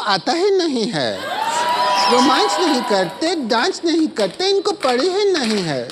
आता ही नहीं है। रोमांस नहीं करते, डांस नहीं करते, इनको पड़ी ही नहीं है।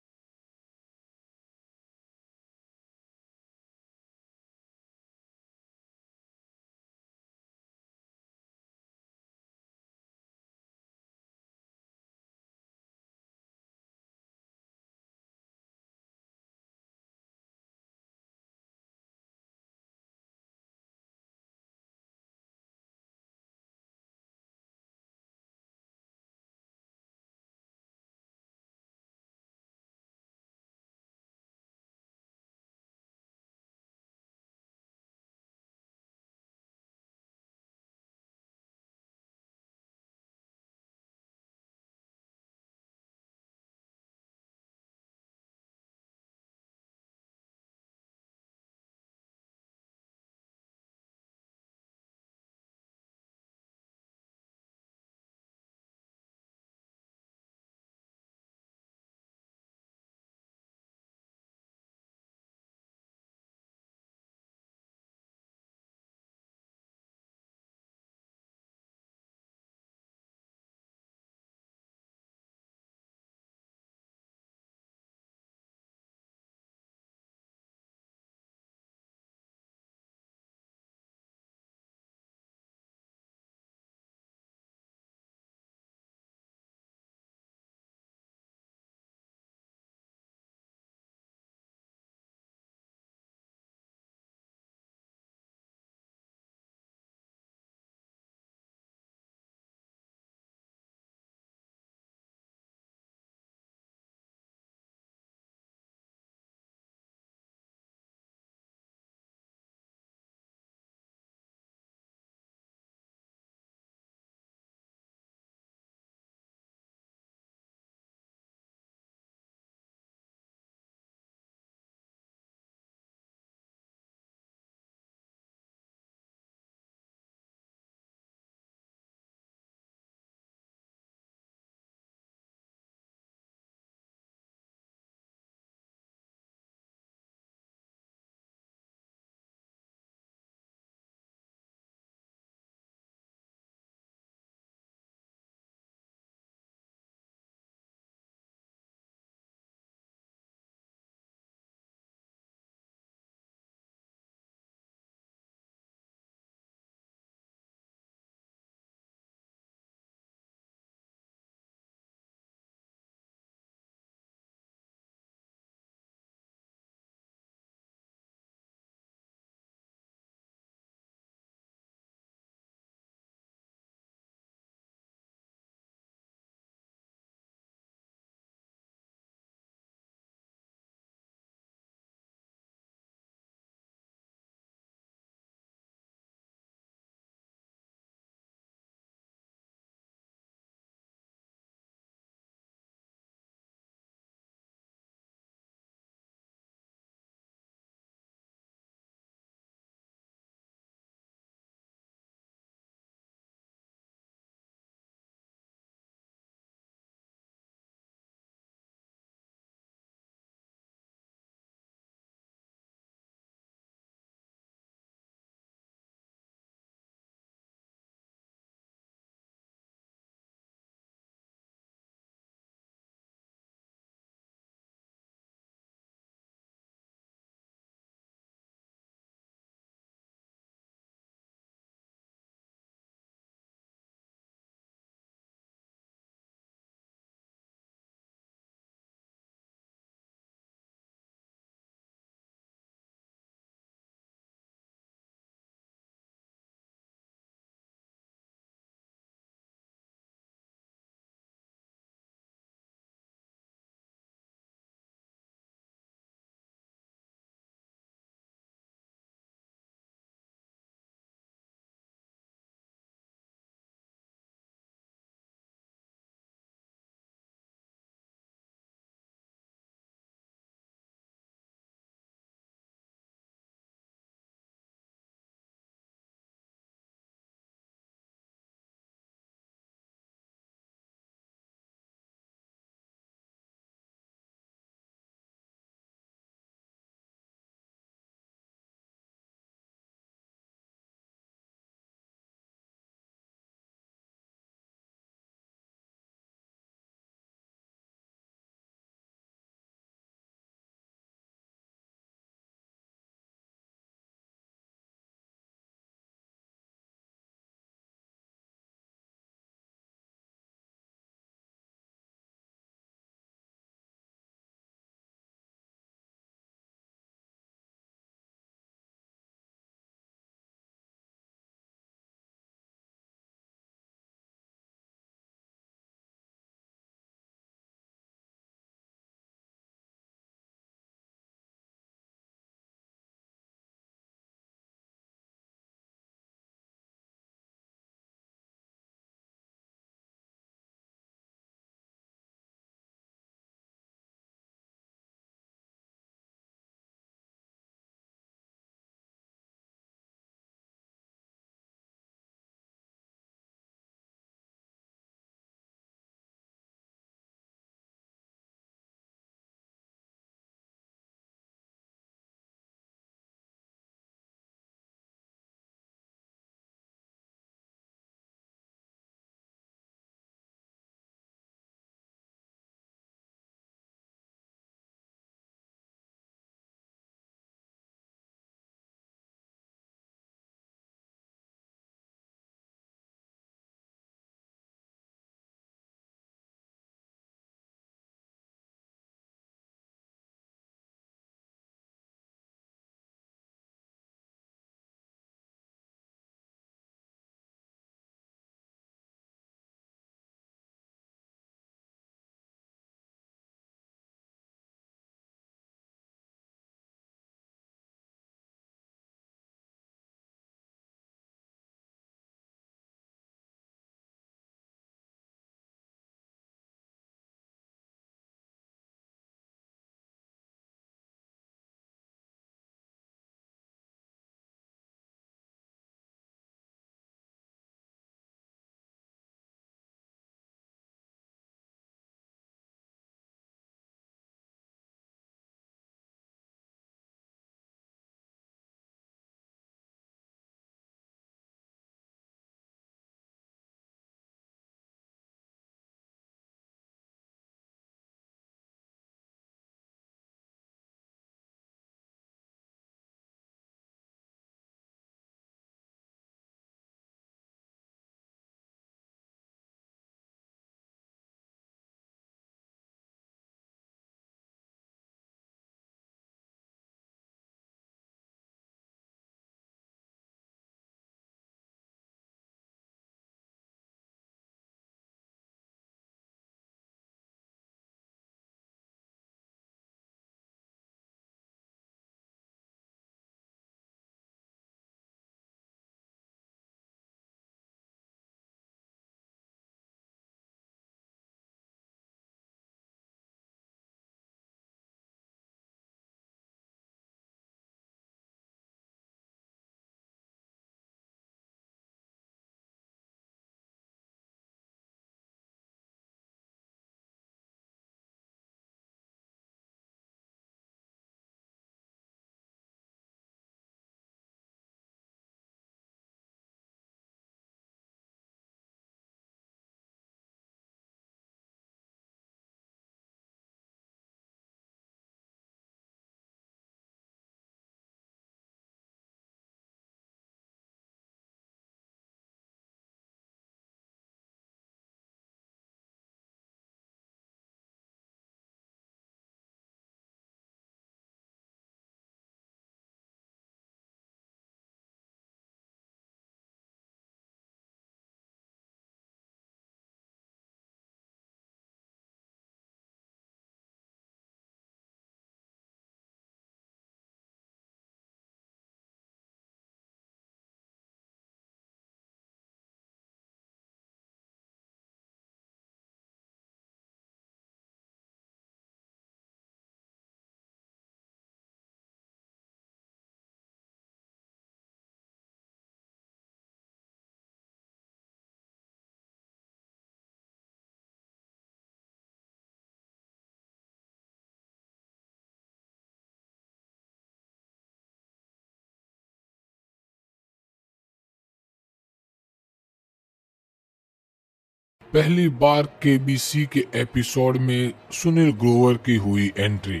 पहली बार केबीसी के एपिसोड में सुनील ग्रोवर की हुई एंट्री।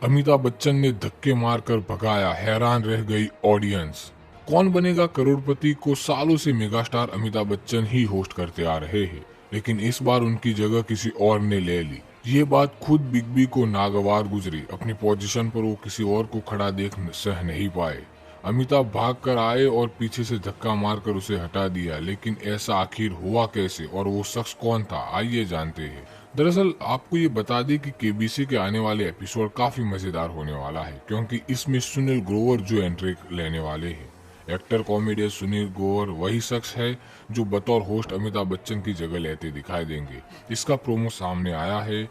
अमिताभ बच्चन ने धक्के मारकर भगाया, हैरान रह गई ऑडियंस। कौन बनेगा करोड़पति को सालों से मेगास्टार अमिताभ बच्चन ही होस्ट करते आ रहे हैं, लेकिन इस बार उनकी जगह किसी और ने ले ली। ये बात खुद बिग बी को नागवार गुजरी। अपनी पोजीशन पर वो किसी और को खड़ा देख सह नहीं पाए। अमिताभ भाग कर आए और पीछे से धक्का मारकर उसे हटा दिया, लेकिन ऐसा आखिर हुआ कैसे और वो शख्स कौन था, आइए जानते हैं। दरअसल आपको ये बता दें कि केबीसी के आने वाले एपिसोड काफी मजेदार होने वाला है, क्योंकि इसमें सुनील ग्रोवर जो एंट्री लेने वाले हैं। एक्टर कॉमेडियन सुनील ग्रोवर वही शख्स है जो बतौर होस्ट अमिताभ बच्चन की जगह लेते दिखाई देंगे। इसका प्रोमो सामने आया है,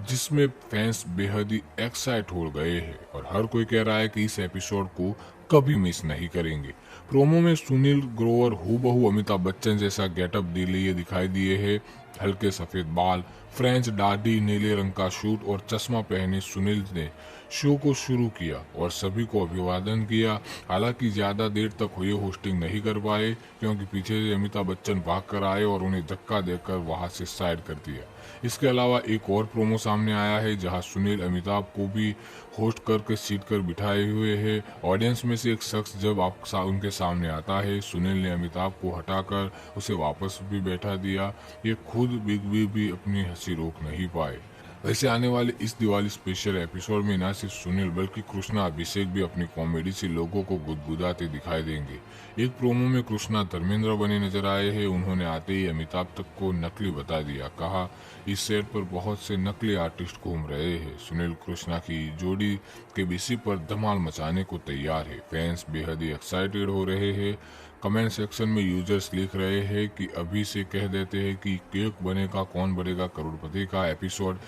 जिसमें फैंस बेहद ही एक्साइट हो गए हैं और हर कोई कह रहा है कि इस एपिसोड को कभी मिस नहीं करेंगे। प्रोमो में सुनील ग्रोवर हूबहू अमिताभ बच्चन जैसा गेटअप लिए दिखाई दिए है। हल्के सफेद बाल, फ्रेंच दाढ़ी, नीले रंग का सूट और चश्मा पहने सुनील ने शो को शुरू किया और सभी को अभिवादन किया। हालांकि ज्यादा देर तक ये होस्टिंग नहीं कर पाए, क्योंकि पीछे से अमिताभ बच्चन भाग कर आए और उन्हें धक्का देकर वहां से साइड कर दिया। इसके अलावा एक और प्रोमो सामने आया है, जहां सुनील अमिताभ को भी होस्ट करके सीट कर बिठाए हुए है। ऑडियंस में से एक शख्स जब उनके सामने आता है, सुनील ने अमिताभ को हटाकर उसे वापस भी बैठा दिया। ये खुद बिग बी भी अपनी हंसी रोक नहीं पाए। वैसे आने वाले इस दिवाली स्पेशल एपिसोड में न सिर्फ सुनील बल्कि कृष्णा अभिषेक भी अपनी कॉमेडी से लोगों को गुदगुदाते दिखाई देंगे। एक प्रोमो में कृष्णा धर्मेंद्र बने नजर आए हैं। उन्होंने आते ही अमिताभ तक को नकली बता दिया। कहा इस सेट पर बहुत से नकली आर्टिस्ट घूम रहे हैं। सुनील कृष्णा की जोड़ी केबीसी पर धमाल मचाने को तैयार है। फैंस बेहद ही एक्साइटेड हो रहे हैं। कमेंट सेक्शन में यूजर्स लिख रहे हैं कि अभी से कह देते हैं कि केक बनेगा कौन बनेगा करोड़पति का एपिसोड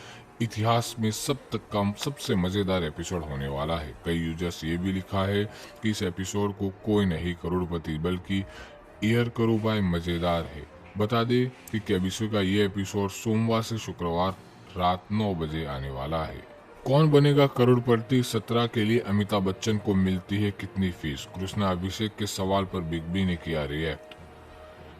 इतिहास में सबसे मजेदार एपिसोड होने वाला है। कई यूजर्स ये भी लिखा है कि इस एपिसोड को कोई नहीं करोड़पति बल्कि एयर करो बाय मजेदार है। बता दें कि केबीसी का ये एपिसोड सोमवार से शुक्रवार रात 9 बजे आने वाला है। कौन बनेगा करोड़पति 17 के लिए अमिताभ बच्चन को मिलती है कितनी फीस? कृष्णा अभिषेक के सवाल पर बिग बी ने किया रिएक्ट।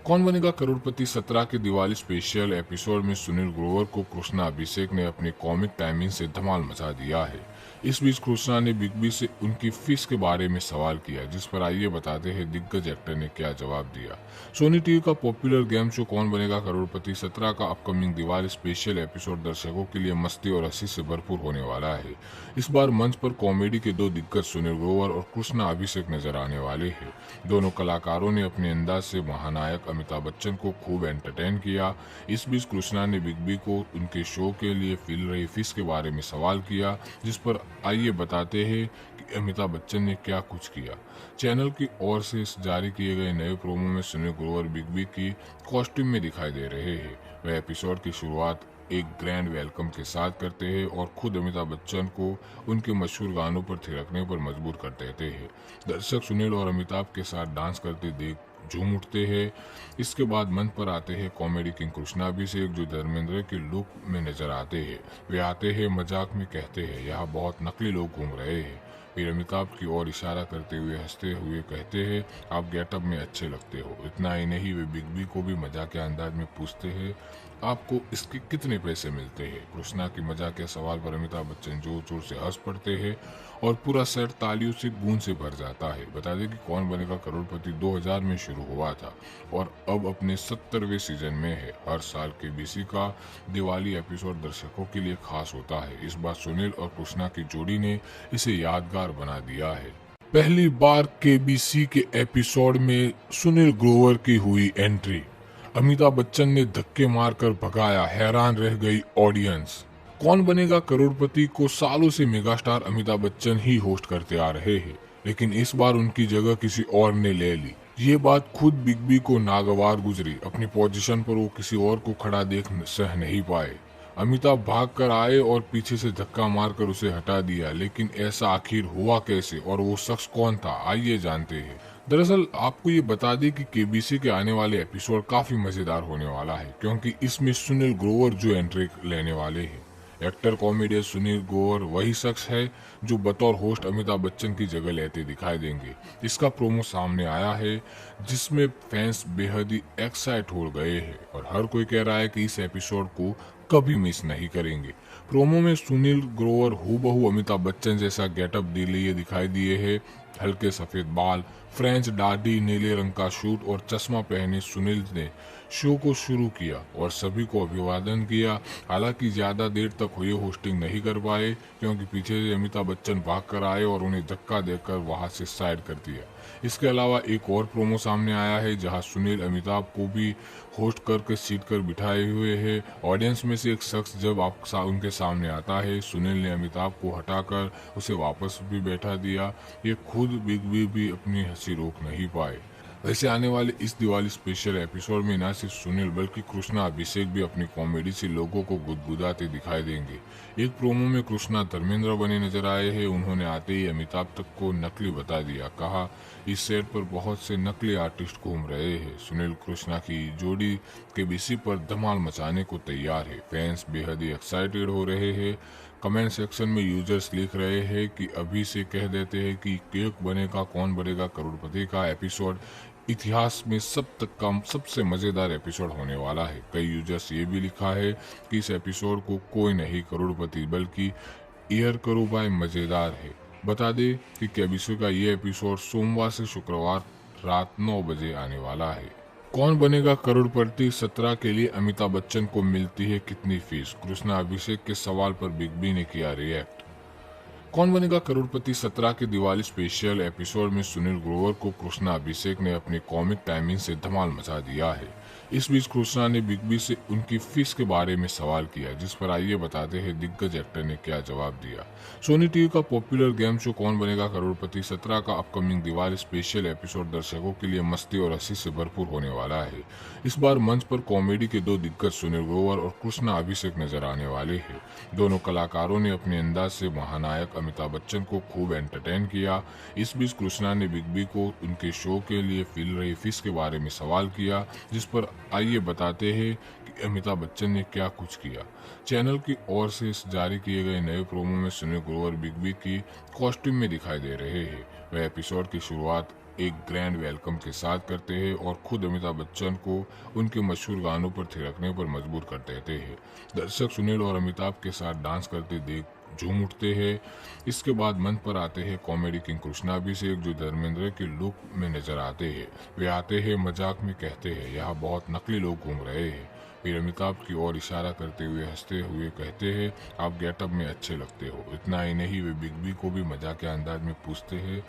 कौन बनेगा करोड़पति 17 के दिवाली स्पेशल एपिसोड में सुनील ग्रोवर को कृष्णा अभिषेक ने अपनी कॉमिक टाइमिंग से धमाल मचा दिया है। इस बीच कृष्णा ने बिग बी से उनकी फीस के बारे में सवाल किया, जिस पर आइए बताते हैं दिग्गज एक्टर ने क्या जवाब दिया। सोनी टीवी का पॉपुलर गेम शो कौन बनेगा करोड़पति 17 का अपकमिंग दिवाली स्पेशल एपिसोड दर्शकों के लिए मस्ती और हंसी से भरपूर होने वाला है। इस बार मंच पर कॉमेडी के दो दिग्गज सुनील ग्रोवर और कृष्णा अभिषेक नजर आने वाले हैं। दोनों कलाकारों ने अपने अंदाज से महानायक अमिताभ बच्चन को खूब एंटरटेन किया। इस बीच कृष्णा ने बिग बी को उनके शो के लिए मिल रही फीस के बारे में सवाल किया, जिस पर आइए बताते हैं कि अमिताभ बच्चन ने क्या कुछ किया। चैनल की ओर से जारी किए गए नए प्रोमो में सुनील ग्रोवर बिग बी की कॉस्ट्यूम में दिखाई दे रहे हैं। वह एपिसोड की शुरुआत एक ग्रैंड वेलकम के साथ करते हैं और खुद अमिताभ बच्चन को उनके मशहूर गानों पर थिरकने पर मजबूर कर देते हैं। दर्शक सुनील और अमिताभ के साथ डांस करते देख झूम उठते हैं। इसके बाद मंच पर आते हैं कॉमेडी किंग कृष्णा अभिषेक, जो धर्मेंद्र के लुक में नजर आते हैं। वे आते हैं मजाक में कहते हैं यहाँ बहुत नकली लोग घूम रहे हैं। फिर अमिताभ की ओर इशारा करते हुए हंसते हुए कहते हैं आप गेटअप में अच्छे लगते हो। इतना ही नहीं, वे बिग बी को भी मजाक के अंदाज में पूछते हैं आपको इसके कितने पैसे मिलते हैं। कृष्णा की मजाक के सवाल पर अमिताभ बच्चन जोर जोर से हंस पड़ते हैं और पूरा सेट तालियों से गूंज से भर जाता है। बता दें कि कौन बनेगा करोड़पति 2000 में शुरू हुआ था और अब अपने 70वें सीजन में है। हर साल केबीसी का दिवाली एपिसोड दर्शकों के लिए खास होता है। इस बार सुनील और कृष्णा की जोड़ी ने इसे यादगार बना दिया है। पहली बार केबीसी के एपिसोड में सुनील ग्रोवर की हुई एंट्री। अमिताभ बच्चन ने धक्के मारकर भगाया, हैरान रह गई ऑडियंस। कौन बनेगा करोड़पति को सालों से मेगास्टार अमिताभ बच्चन ही होस्ट करते आ रहे हैं, लेकिन इस बार उनकी जगह किसी और ने ले ली। ये बात खुद बिग बी को नागवार गुजरी। अपनी पोजीशन पर वो किसी और को खड़ा देख सह नहीं पाए। अमिताभ भाग कर आए और पीछे से धक्का मारकर उसे हटा दिया, लेकिन ऐसा आखिर हुआ कैसे और वो शख्स कौन था, आइए जानते हैं। दरअसल आपको ये बता दें कि केबीसी के आने वाले एपिसोड काफी मजेदार होने वाला है, क्योंकि इसमें सुनील ग्रोवर जो एंट्री लेने वाले हैं। एक्टर कॉमेडियन सुनील ग्रोवर वही शख्स है जो बतौर होस्ट अमिताभ बच्चन की जगह लेते दिखाई देंगे। इसका प्रोमो सामने आया है जिसमें फैंस बेहद ही एक्साइट हो गए हैं और हर कोई कह रहा है कि इस एपिसोड को कभी मिस नहीं करेंगे। प्रोमो में सुनील ग्रोवर हूबहू अमिताभ बच्चन जैसा गेटअप लिए दिखाई दिए है। हल्के सफेद बाल, फ्रेंच दाढ़ी, नीले रंग का सूट और चश्मा पहने सुनील ने शो को शुरू किया और सभी को अभिवादन किया। हालांकि ज्यादा देर तक हुए होस्टिंग नहीं कर पाए क्योंकि पीछे से अमिताभ बच्चन भाग कर आए और उन्हें धक्का देकर वहां से साइड कर दिया। इसके अलावा एक और प्रोमो सामने आया है जहां सुनील अमिताभ को भी होस्ट करके सीट कर बिठाए हुए है। ऑडियंस में से एक शख्स जब उनके सामने आता है, सुनील ने अमिताभ को हटाकर उसे वापस भी बैठा दिया। ये खुद बिग बी भी अपनी हंसी रोक नहीं पाए। वैसे आने वाले इस दिवाली स्पेशल एपिसोड में न सिर्फ सुनील बल्कि कृष्णा अभिषेक भी अपनी कॉमेडी से लोगों को गुदगुदाते दिखाई देंगे। एक प्रोमो में कृष्णा धर्मेंद्र बने नजर आए हैं। उन्होंने आते ही अमिताभ तक को नकली बता दिया। कहा इस सेट पर बहुत से नकली आर्टिस्ट घूम रहे हैं। सुनील कृष्णा की जोड़ी केबीसी पर धमाल मचाने को तैयार है। फैंस बेहद ही एक्साइटेड हो रहे हैं। कमेंट सेक्शन में यूजर्स लिख रहे हैं कि अभी से कह देते हैं कि केक बनेगा कौन बनेगा करोड़पति का एपिसोड इतिहास में सबसे मजेदार एपिसोड होने वाला है। कई यूजर्स ये भी लिखा है कि इस एपिसोड को कोई नहीं करोड़पति बल्कि एयर करो बाय मजेदार है। बता दें कि केबीसी का ये एपिसोड सोमवार से शुक्रवार रात 9 बजे आने वाला है। कौन बनेगा करोड़पति 17 के लिए अमिताभ बच्चन को मिलती है कितनी फीस? कृष्णा अभिषेक के सवाल पर बिग बी ने किया रिएक्ट। कौन बनेगा करोड़पति 17 के दिवाली स्पेशल एपिसोड में सुनील ग्रोवर को कृष्णा अभिषेक ने अपनी कॉमिक टाइमिंग से धमाल मचा दिया है। इस बीच कृष्णा ने बिग बी से उनकी फीस के बारे में सवाल किया, जिस पर आइए बताते हैं दिग्गज एक्टर ने क्या जवाब दिया। सोनी टीवी का पॉपुलर गेम शो कौन बनेगा करोड़पति 17 का अपकमिंग दिवाली स्पेशल एपिसोड दर्शकों के लिए मस्ती और हंसी से भरपूर होने वाला है। इस बार मंच पर कॉमेडी के दो दिग्गज सुनील ग्रोवर और कृष्णा अभिषेक नजर आने वाले हैं। दोनों कलाकारों ने अपने अंदाज से महानायक अमिताभ बच्चन को खूब एंटरटेन किया। इस बीच कृष्णा ने बिग बी को उनके शो के लिए मिल रही फीस के बारे में सवाल किया, जिस पर आइए बताते हैं कि अमिताभ बच्चन ने क्या कुछ किया। चैनल की ओर से जारी किए गए नए प्रोमो में सुनील ग्रोवर बिग बी की कॉस्ट्यूम में दिखाई दे रहे हैं। वह एपिसोड की शुरुआत एक ग्रैंड वेलकम के साथ करते हैं और खुद अमिताभ बच्चन को उनके मशहूर गानों पर थिरकने पर मजबूर कर देते हैं। दर्शक सुनील और अमिताभ के साथ डांस करते देख झूम उठते हैं। इसके बाद मंच पर आते हैं कॉमेडी किंग कृष्णा अभिषेक, जो धर्मेंद्र के लुक में नजर आते हैं। वे आते हैं मजाक में कहते हैं यहाँ बहुत नकली लोग घूम रहे हैं। फिर अमिताभ की ओर इशारा करते हुए हंसते हुए कहते हैं आप गेटअप में अच्छे लगते हो। इतना ही नहीं, वे बिग बी को भी मजाक के अंदाज में पूछते हैं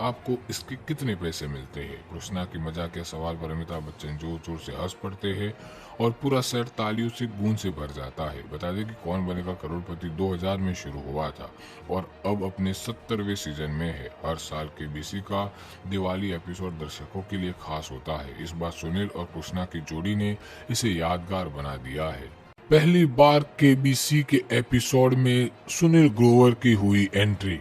आपको इसके कितने पैसे मिलते हैं। कृष्णा की मजाक के सवाल पर अमिताभ बच्चन जोर जोर से हंस पड़ते हैं और पूरा सेट तालियों से गूंज से भर जाता है। बता दें कि कौन बनेगा करोड़पति 2000 में शुरू हुआ था और अब अपने 70वें सीजन में है। हर साल केबीसी का दिवाली एपिसोड दर्शकों के लिए खास होता है। इस बार सुनील और कृष्णा की जोड़ी ने इसे यादगार बना दिया है। पहली बार केबीसी के एपिसोड में सुनील ग्रोवर की हुई एंट्री।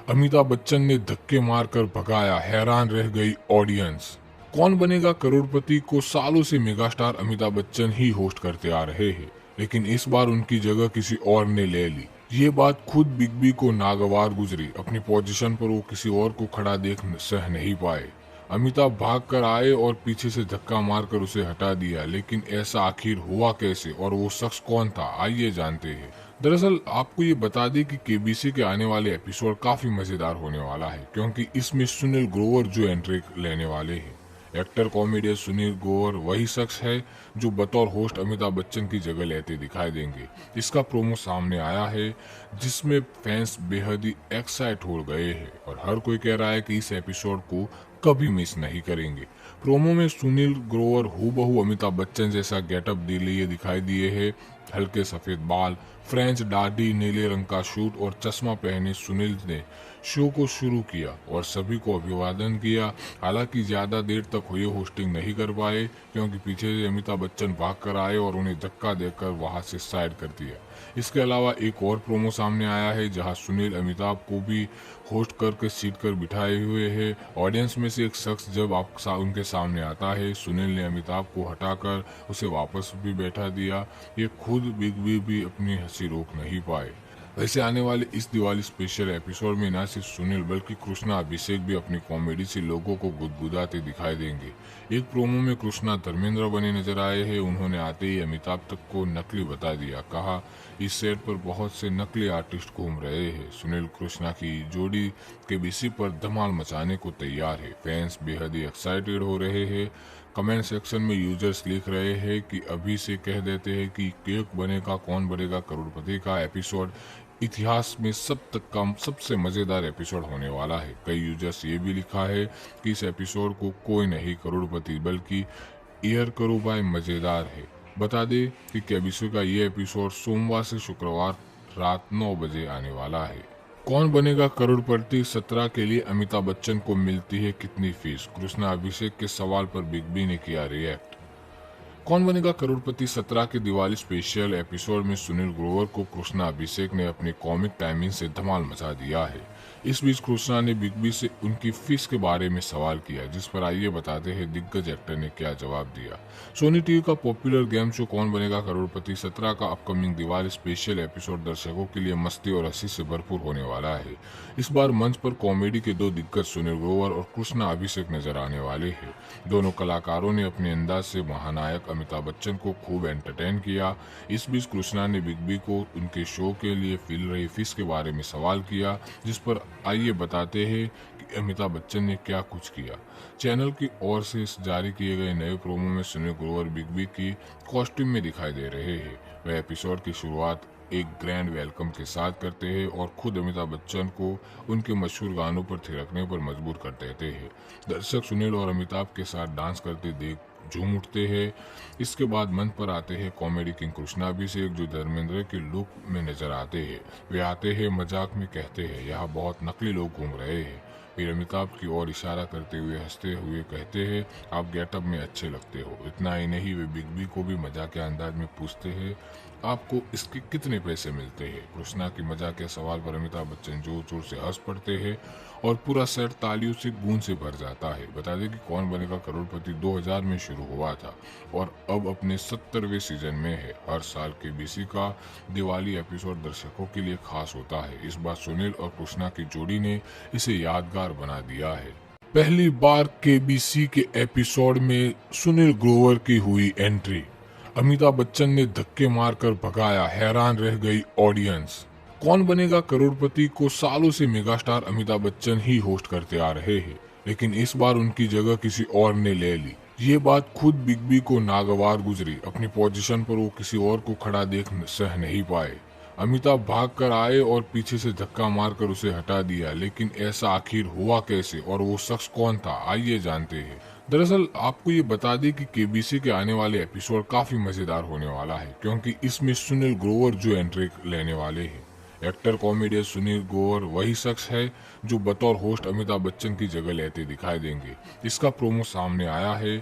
अमिताभ बच्चन ने धक्के मारकर भगाया, हैरान रह गई ऑडियंस। कौन बनेगा करोड़पति को सालों से मेगास्टार अमिताभ बच्चन ही होस्ट करते आ रहे हैं, लेकिन इस बार उनकी जगह किसी और ने ले ली। ये बात खुद बिग बी को नागवार गुजरी। अपनी पोजीशन पर वो किसी और को खड़ा देख सह नहीं पाए। अमिताभ भाग कर आए और पीछे से धक्का मारकर उसे हटा दिया, लेकिन ऐसा आखिर हुआ कैसे और वो शख्स कौन था, आइए जानते हैं। दरअसल आपको ये बता दें कि केबीसी के आने वाले एपिसोड काफी मजेदार होने वाला है, क्योंकि इसमें सुनील ग्रोवर जो एंट्री लेने वाले हैं। एक्टर कॉमेडियन सुनील ग्रोवर वही शख्स है जो बतौर होस्ट अमिताभ बच्चन की जगह लेते दिखाई देंगे। इसका प्रोमो सामने आया है जिसमें फैंस बेहद ही एक्साइट हो गए हैं और हर कोई कह रहा है कि इस एपिसोड को कभी मिस नहीं करेंगे। प्रोमो में सुनील ग्रोवर हूबहू अमिताभ बच्चन जैसा गेटअप लिए दिखाई दिए है। हल्के सफेद बाल, फ्रेंच दाढ़ी, नीले रंग का सूट और चश्मा पहने सुनील ने शो को शुरू किया और सभी को अभिवादन किया। हालांकि ज्यादा देर तक हुए होस्टिंग नहीं कर पाए क्योंकि पीछे से अमिताभ बच्चन भाग कर आए और उन्हें धक्का देकर वहां से साइड कर दिया। इसके अलावा एक और प्रोमो सामने आया है जहां सुनील अमिताभ को भी होस्ट करके सीट कर बिठाए हुए है। ऑडियंस में से एक शख्स जब उनके सामने आता है, सुनील ने अमिताभ को हटाकर उसे वापस भी बैठा दिया। ये खुद बिग बी भी अपनी हंसी रोक नहीं पाए। वैसे आने वाले इस दिवाली स्पेशल एपिसोड में न सिर्फ सुनील बल्कि कृष्णा अभिषेक भी अपनी कॉमेडी से लोगों को गुदगुदाते दिखाई देंगे। एक प्रोमो में कृष्णा धर्मेंद्र बने नजर आए हैं। उन्होंने आते ही अमिताभ तक को नकली बता दिया। कहा इस सेट पर बहुत से नकली आर्टिस्ट घूम रहे हैं। सुनील कृष्णा की जोड़ी केबीसी पर धमाल मचाने को तैयार है। फैंस बेहद ही एक्साइटेड हो रहे हैं। कमेंट सेक्शन में यूजर्स लिख रहे हैं कि अभी से कह देते हैं कि केक बनेगा कौन बनेगा करोड़पति का एपिसोड इतिहास में सबसे मजेदार एपिसोड होने वाला है। कई यूजर्स ये भी लिखा है कि इस एपिसोड को कोई नहीं करोड़पति बल्कि ईयर करो बाय मजेदार है। बता दें कि केबीसी का ये एपिसोड सोमवार से शुक्रवार रात 9 बजे आने वाला है। कौन बनेगा करोड़पति 17 के लिए अमिताभ बच्चन को मिलती है कितनी फीस? कृष्णा अभिषेक के सवाल पर बिग बी ने किया रिएक्ट। कौन बनेगा करोड़पति 17 के दिवाली स्पेशल एपिसोड में सुनील ग्रोवर को कृष्णा अभिषेक ने अपनी कॉमिक टाइमिंग से धमाल मचा दिया है। इस बीच कृष्णा ने बिग बी से उनकी फीस के बारे में सवाल किया, जिस पर आइए बताते हैं दिग्गज एक्टर ने क्या जवाब दिया। सोनी टीवी का पॉपुलर गेम शो कौन बनेगा करोड़पति 17 का अपकमिंग दिवाली स्पेशल एपिसोड दर्शकों के लिए मस्ती और हंसी से भरपूर होने वाला है। इस बार मंच पर कॉमेडी के दो दिग्गज सुनील ग्रोवर और कृष्णा अभिषेक नजर आने वाले हैं। दोनों कलाकारों ने अपने अंदाज से महानायक अमिताभ बच्चन को खूब एंटरटेन किया। इस बीच कृष्णा ने बिग बी को उनके शो के लिए मिल रही फीस के बारे में सवाल किया, जिस पर आइए बताते हैं कि अमिताभ बच्चन ने क्या कुछ किया। चैनल की ओर से जारी किए गए नए प्रोमो में सुनील ग्रोवर बिग बी की कॉस्ट्यूम में दिखाई दे रहे हैं। वह एपिसोड की शुरुआत एक ग्रैंड वेलकम के साथ करते हैं और खुद अमिताभ बच्चन को उनके मशहूर गानों पर थिरकने पर मजबूर कर देते हैं। दर्शक सुनील और अमिताभ के साथ डांस करते देख झूम उठते हैं। इसके बाद मंच पर आते हैं कॉमेडी किंग कृष्णा अभिषेक, जो धर्मेंद्र के लुक में नजर आते हैं। वे आते हैं मजाक में कहते हैं यहाँ बहुत नकली लोग घूम रहे हैं। फिर अमिताभ की ओर इशारा करते हुए हंसते हुए कहते हैं आप गेटअप में अच्छे लगते हो। इतना ही नहीं, वे बिग बी को भी मजाक के अंदाज में पूछते हैं आपको इसके कितने पैसे मिलते हैं। कृष्णा की मजाक के सवाल पर अमिताभ बच्चन जोर जोर से हंस पड़ते हैं और पूरा सेट तालियों से गूंज से भर जाता है। बता दें कि कौन बनेगा करोड़पति 2000 में शुरू हुआ था और अब अपने 70वें सीजन में है। हर साल केबीसी का दिवाली एपिसोड दर्शकों के लिए खास होता है। इस बार सुनील और कृष्णा की जोड़ी ने इसे यादगार बना दिया है। पहली बार केबीसी के एपिसोड में सुनील ग्रोवर की हुई एंट्री। अमिताभ बच्चन ने धक्के मारकर भगाया, हैरान रह गई ऑडियंस। कौन बनेगा करोड़पति को सालों से मेगास्टार अमिताभ बच्चन ही होस्ट करते आ रहे हैं, लेकिन इस बार उनकी जगह किसी और ने ले ली। ये बात खुद बिग बी को नागवार गुजरी। अपनी पोजीशन पर वो किसी और को खड़ा देख सह नहीं पाए। अमिताभ भाग कर आए और पीछे से धक्का मारकर उसे हटा दिया, लेकिन ऐसा आखिर हुआ कैसे और वो शख्स कौन था, आइए जानते हैं। दरअसल आपको ये बता दें कि केबीसी के आने वाले एपिसोड काफी मजेदार होने वाला है, क्योंकि इसमें सुनील ग्रोवर जो एंट्री लेने वाले हैं। एक्टर कॉमेडियन सुनील ग्रोवर वही शख्स है जो बतौर होस्ट अमिताभ बच्चन की जगह लेते दिखाई देंगे। इसका प्रोमो सामने आया है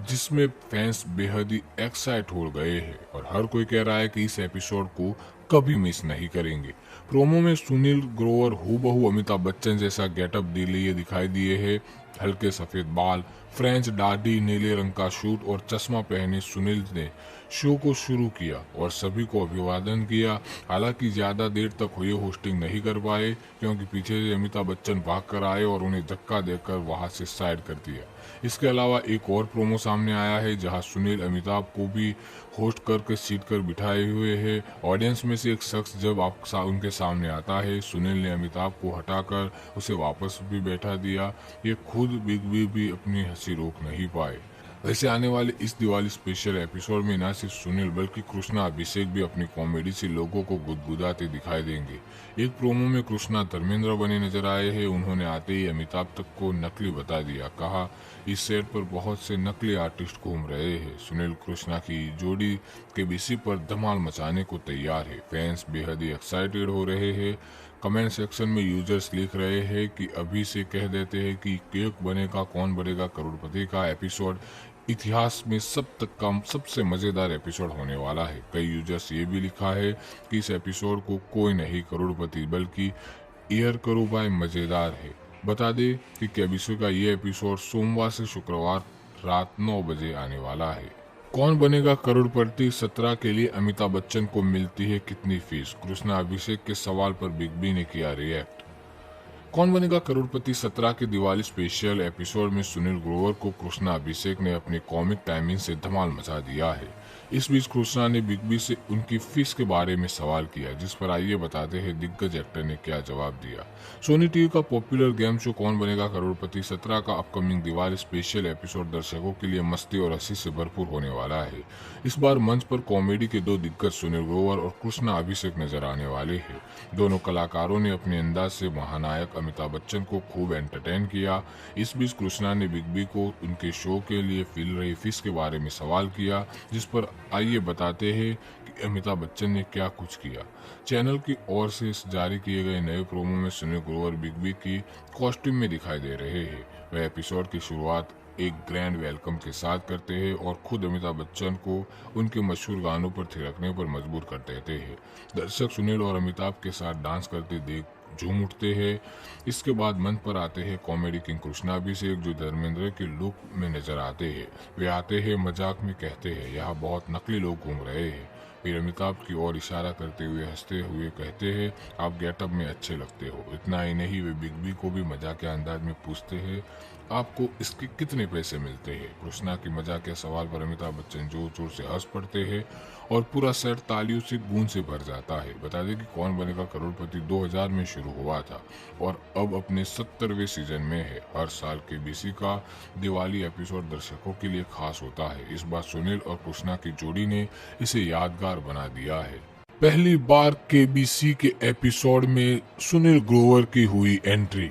जिसमें फैंस बेहद ही एक्साइट हो गए हैं और हर कोई कह रहा है कि इस एपिसोड को कभी मिस नहीं करेंगे। प्रोमो में सुनील ग्रोवर हूबहू अमिताभ बच्चन जैसा गेटअप लिए दिखाई दिए है। हल्के सफेद बाल, फ्रेंच दाढ़ी, नीले रंग का शूट और चश्मा पहने सुनील ने शो को शुरू किया और सभी को अभिवादन किया। हालांकि ज्यादा देर तक हुए होस्टिंग नहीं कर पाए क्योंकि पीछे से अमिताभ बच्चन भाग कर आए और उन्हें धक्का देकर वहां से साइड कर दिया। इसके अलावा एक और प्रोमो सामने आया है जहां सुनील अमिताभ को भी होस्ट करके सीट कर बिठाए हुए हैं। ऑडियंस में से एक शख्स जब उनके सामने आता है, सुनील ने अमिताभ को हटाकर उसे वापस भी बैठा दिया। ये खुद बिग बी भी अपनी हंसी रोक नहीं पाए। वैसे आने वाले इस दिवाली स्पेशल एपिसोड में न सिर्फ सुनील बल्कि कृष्णा अभिषेक भी अपनी कॉमेडी से लोगों को गुदगुदाते दिखाई देंगे। एक प्रोमो में कृष्णा धर्मेंद्र बने नजर आए हैं। उन्होंने आते ही अमिताभ तक को नकली बता दिया। कहा इस सेट पर बहुत से नकली आर्टिस्ट घूम रहे हैं। सुनील कृष्णा की जोड़ी केबीसी पर धमाल मचाने को तैयार है। फैंस बेहद ही एक्साइटेड हो रहे हैं। कमेंट सेक्शन में यूजर्स लिख रहे हैं कि अभी से कह देते हैं कि केक बनेगा कौन बनेगा करोड़पति का एपिसोड इतिहास में सबसे मजेदार एपिसोड होने वाला है। कई यूजर्स ये भी लिखा है कि इस एपिसोड को कोई नहीं करोड़पति बल्कि एयर करो बाय मजेदार है। बता दें कि केबीसी का ये एपिसोड सोमवार से शुक्रवार रात 9 बजे आने वाला है। कौन बनेगा करोड़पति 17 के लिए अमिताभ बच्चन को मिलती है कितनी फीस? कृष्णा अभिषेक के सवाल पर बिग बी ने किया रिएक्ट। कौन बनेगा करोड़पति 17 के दिवाली स्पेशल एपिसोड में सुनील ग्रोवर को कृष्णा अभिषेक ने अपनी कॉमिक टाइमिंग से धमाल मचा दिया है। इस बीच कृष्णा ने बिग बी से उनकी फीस के बारे में सवाल किया, जिस पर आइए बताते हैं दिग्गज एक्टर ने क्या जवाब दिया। सोनी टीवी का पॉपुलर गेम शो कौन बनेगा करोड़पति 17 का अपकमिंग दिवाली स्पेशल एपिसोड दर्शकों के लिए मस्ती और हंसी से भरपूर होने वाला है। इस बार मंच पर कॉमेडी के दो दिग्गज सुनील ग्रोवर और कृष्णा अभिषेक नजर आने वाले हैं। दोनों कलाकारों ने अपने अंदाज से महानायक अमिताभ बच्चन को खूब एंटरटेन किया। इस बीच कृष्णा ने बिग बी को उनके शो के लिए मिल रही फीस के बारे में सवाल किया, जिस पर आइए बताते हैं कि अमिताभ बच्चन ने क्या कुछ किया। चैनल की ओर से जारी किए गए नए प्रोमो में सुनील ग्रोवर बिग बी की कॉस्ट्यूम में दिखाई दे रहे हैं। वह एपिसोड की शुरुआत एक ग्रैंड वेलकम के साथ करते हैं और खुद अमिताभ बच्चन को उनके मशहूर गानों पर थिरकने पर मजबूर कर देते हैं। दर्शक सुनील और अमिताभ के साथ डांस करते देख झूम उठते हैं। इसके बाद मंच पर आते हैं कॉमेडी किंग कृष्णा अभिषेक, जो धर्मेंद्र के लुक में नजर आते हैं। वे आते हैं मजाक में कहते हैं यहाँ बहुत नकली लोग घूम रहे हैं। फिर अमिताभ की ओर इशारा करते हुए हंसते हुए कहते हैं आप गेटअप में अच्छे लगते हो। इतना ही नहीं, वे बिग बी को भी मजाक के अंदाज में पूछते हैं आपको इसके कितने पैसे मिलते हैं। कृष्णा की मजाक के सवाल पर अमिताभ बच्चन जोर जोर से हंस पड़ते हैं और पूरा सेट तालियों से गूंज से भर जाता है। बता दें कि कौन बनेगा करोड़पति 2000 में शुरू हुआ था और अब अपने 70वें सीजन में है। हर साल केबीसी का दिवाली एपिसोड दर्शकों के लिए खास होता है। इस बार सुनील और कृष्णा की जोड़ी ने इसे यादगार बना दिया है। पहली बार केबीसी के एपिसोड में सुनील ग्रोवर की हुई एंट्री।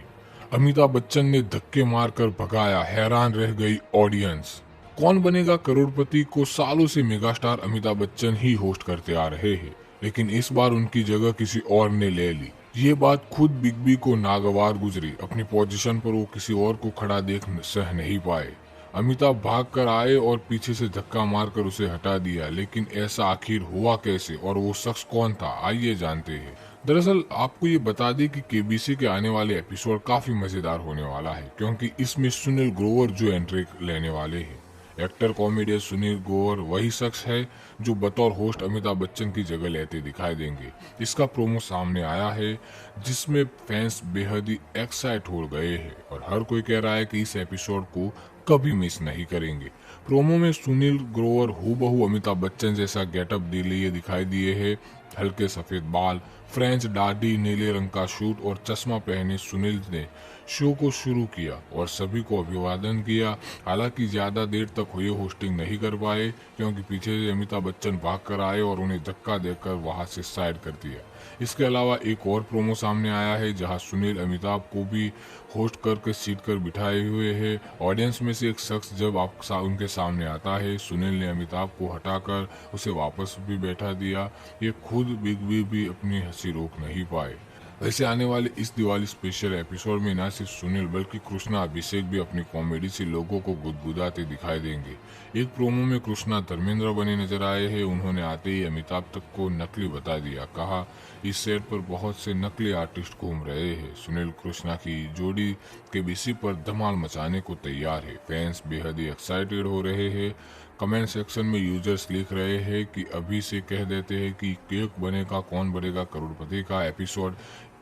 अमिताभ बच्चन ने धक्के मारकर भगाया, हैरान रह गई ऑडियंस। कौन बनेगा करोड़पति को सालों से मेगास्टार अमिताभ बच्चन ही होस्ट करते आ रहे हैं, लेकिन इस बार उनकी जगह किसी और ने ले ली। ये बात खुद बिग बी को नागवार गुजरी। अपनी पोजीशन पर वो किसी और को खड़ा देख सह नहीं पाए। अमिताभ भाग कर आए और पीछे से धक्का मारकर उसे हटा दिया, लेकिन ऐसा आखिर हुआ कैसे और वो शख्स कौन था, आइए जानते हैं। दरअसल आपको ये बता दें कि केबीसी के आने वाले एपिसोड काफी मजेदार होने वाला है, क्योंकि इसमें सुनील ग्रोवर जो एंट्री लेने वाले हैं। एक्टर कॉमेडियन सुनील ग्रोवर वही शख्स है जो बतौर होस्ट अमिताभ बच्चन की जगह लेते दिखाई देंगे। इसका प्रोमो सामने आया है, जिसमें फैंस बेहद ही एक्साइट हो गए हैं और हर कोई कह रहा है कि इस एपिसोड को कभी मिस नहीं करेंगे। प्रोमो में सुनील ग्रोवर हूबहू अमिताभ बच्चन जैसा गेटअप लिए दिखाई दिए है। हल्के सफेद बाल, फ्रेंच दाढ़ी, नीले रंग का सूट और चश्मा पहने सुनील ने शो को शुरू किया और सभी को अभिवादन किया। हालांकि ज्यादा देर तक हुए होस्टिंग नहीं कर पाए, क्योंकि पीछे से अमिताभ बच्चन भाग कर आए और उन्हें धक्का देकर वहां से साइड कर दिया। इसके अलावा एक और प्रोमो सामने आया है, जहां सुनील अमिताभ को भी होस्ट करके सीट कर बिठाए हुए है। ऑडियंस में से एक शख्स जब उनके सामने आता है, सुनील ने अमिताभ को हटाकर उसे वापस भी बैठा दिया। ये खुद बिग बी भी अपनी हंसी रोक नहीं पाए। वैसे आने वाले इस दिवाली स्पेशल एपिसोड में न सिर्फ सुनील बल्कि कृष्णा अभिषेक भी अपनी कॉमेडी से लोगों को गुदगुदाते दिखाई देंगे। एक प्रोमो में कृष्णा धर्मेंद्र बने नजर आए हैं। उन्होंने आते ही अमिताभ तक को नकली बता दिया। कहा इस सेट पर बहुत से नकली आर्टिस्ट घूम रहे हैं। सुनील कृष्णा की जोड़ी केबीसी पर धमाल मचाने को तैयार है। फैंस बेहद ही एक्साइटेड हो रहे हैं। कमेंट सेक्शन में यूजर्स लिख रहे हैं कि अभी से कह देते हैं कि केक बनेगा कौन बनेगा करोड़पति का एपिसोड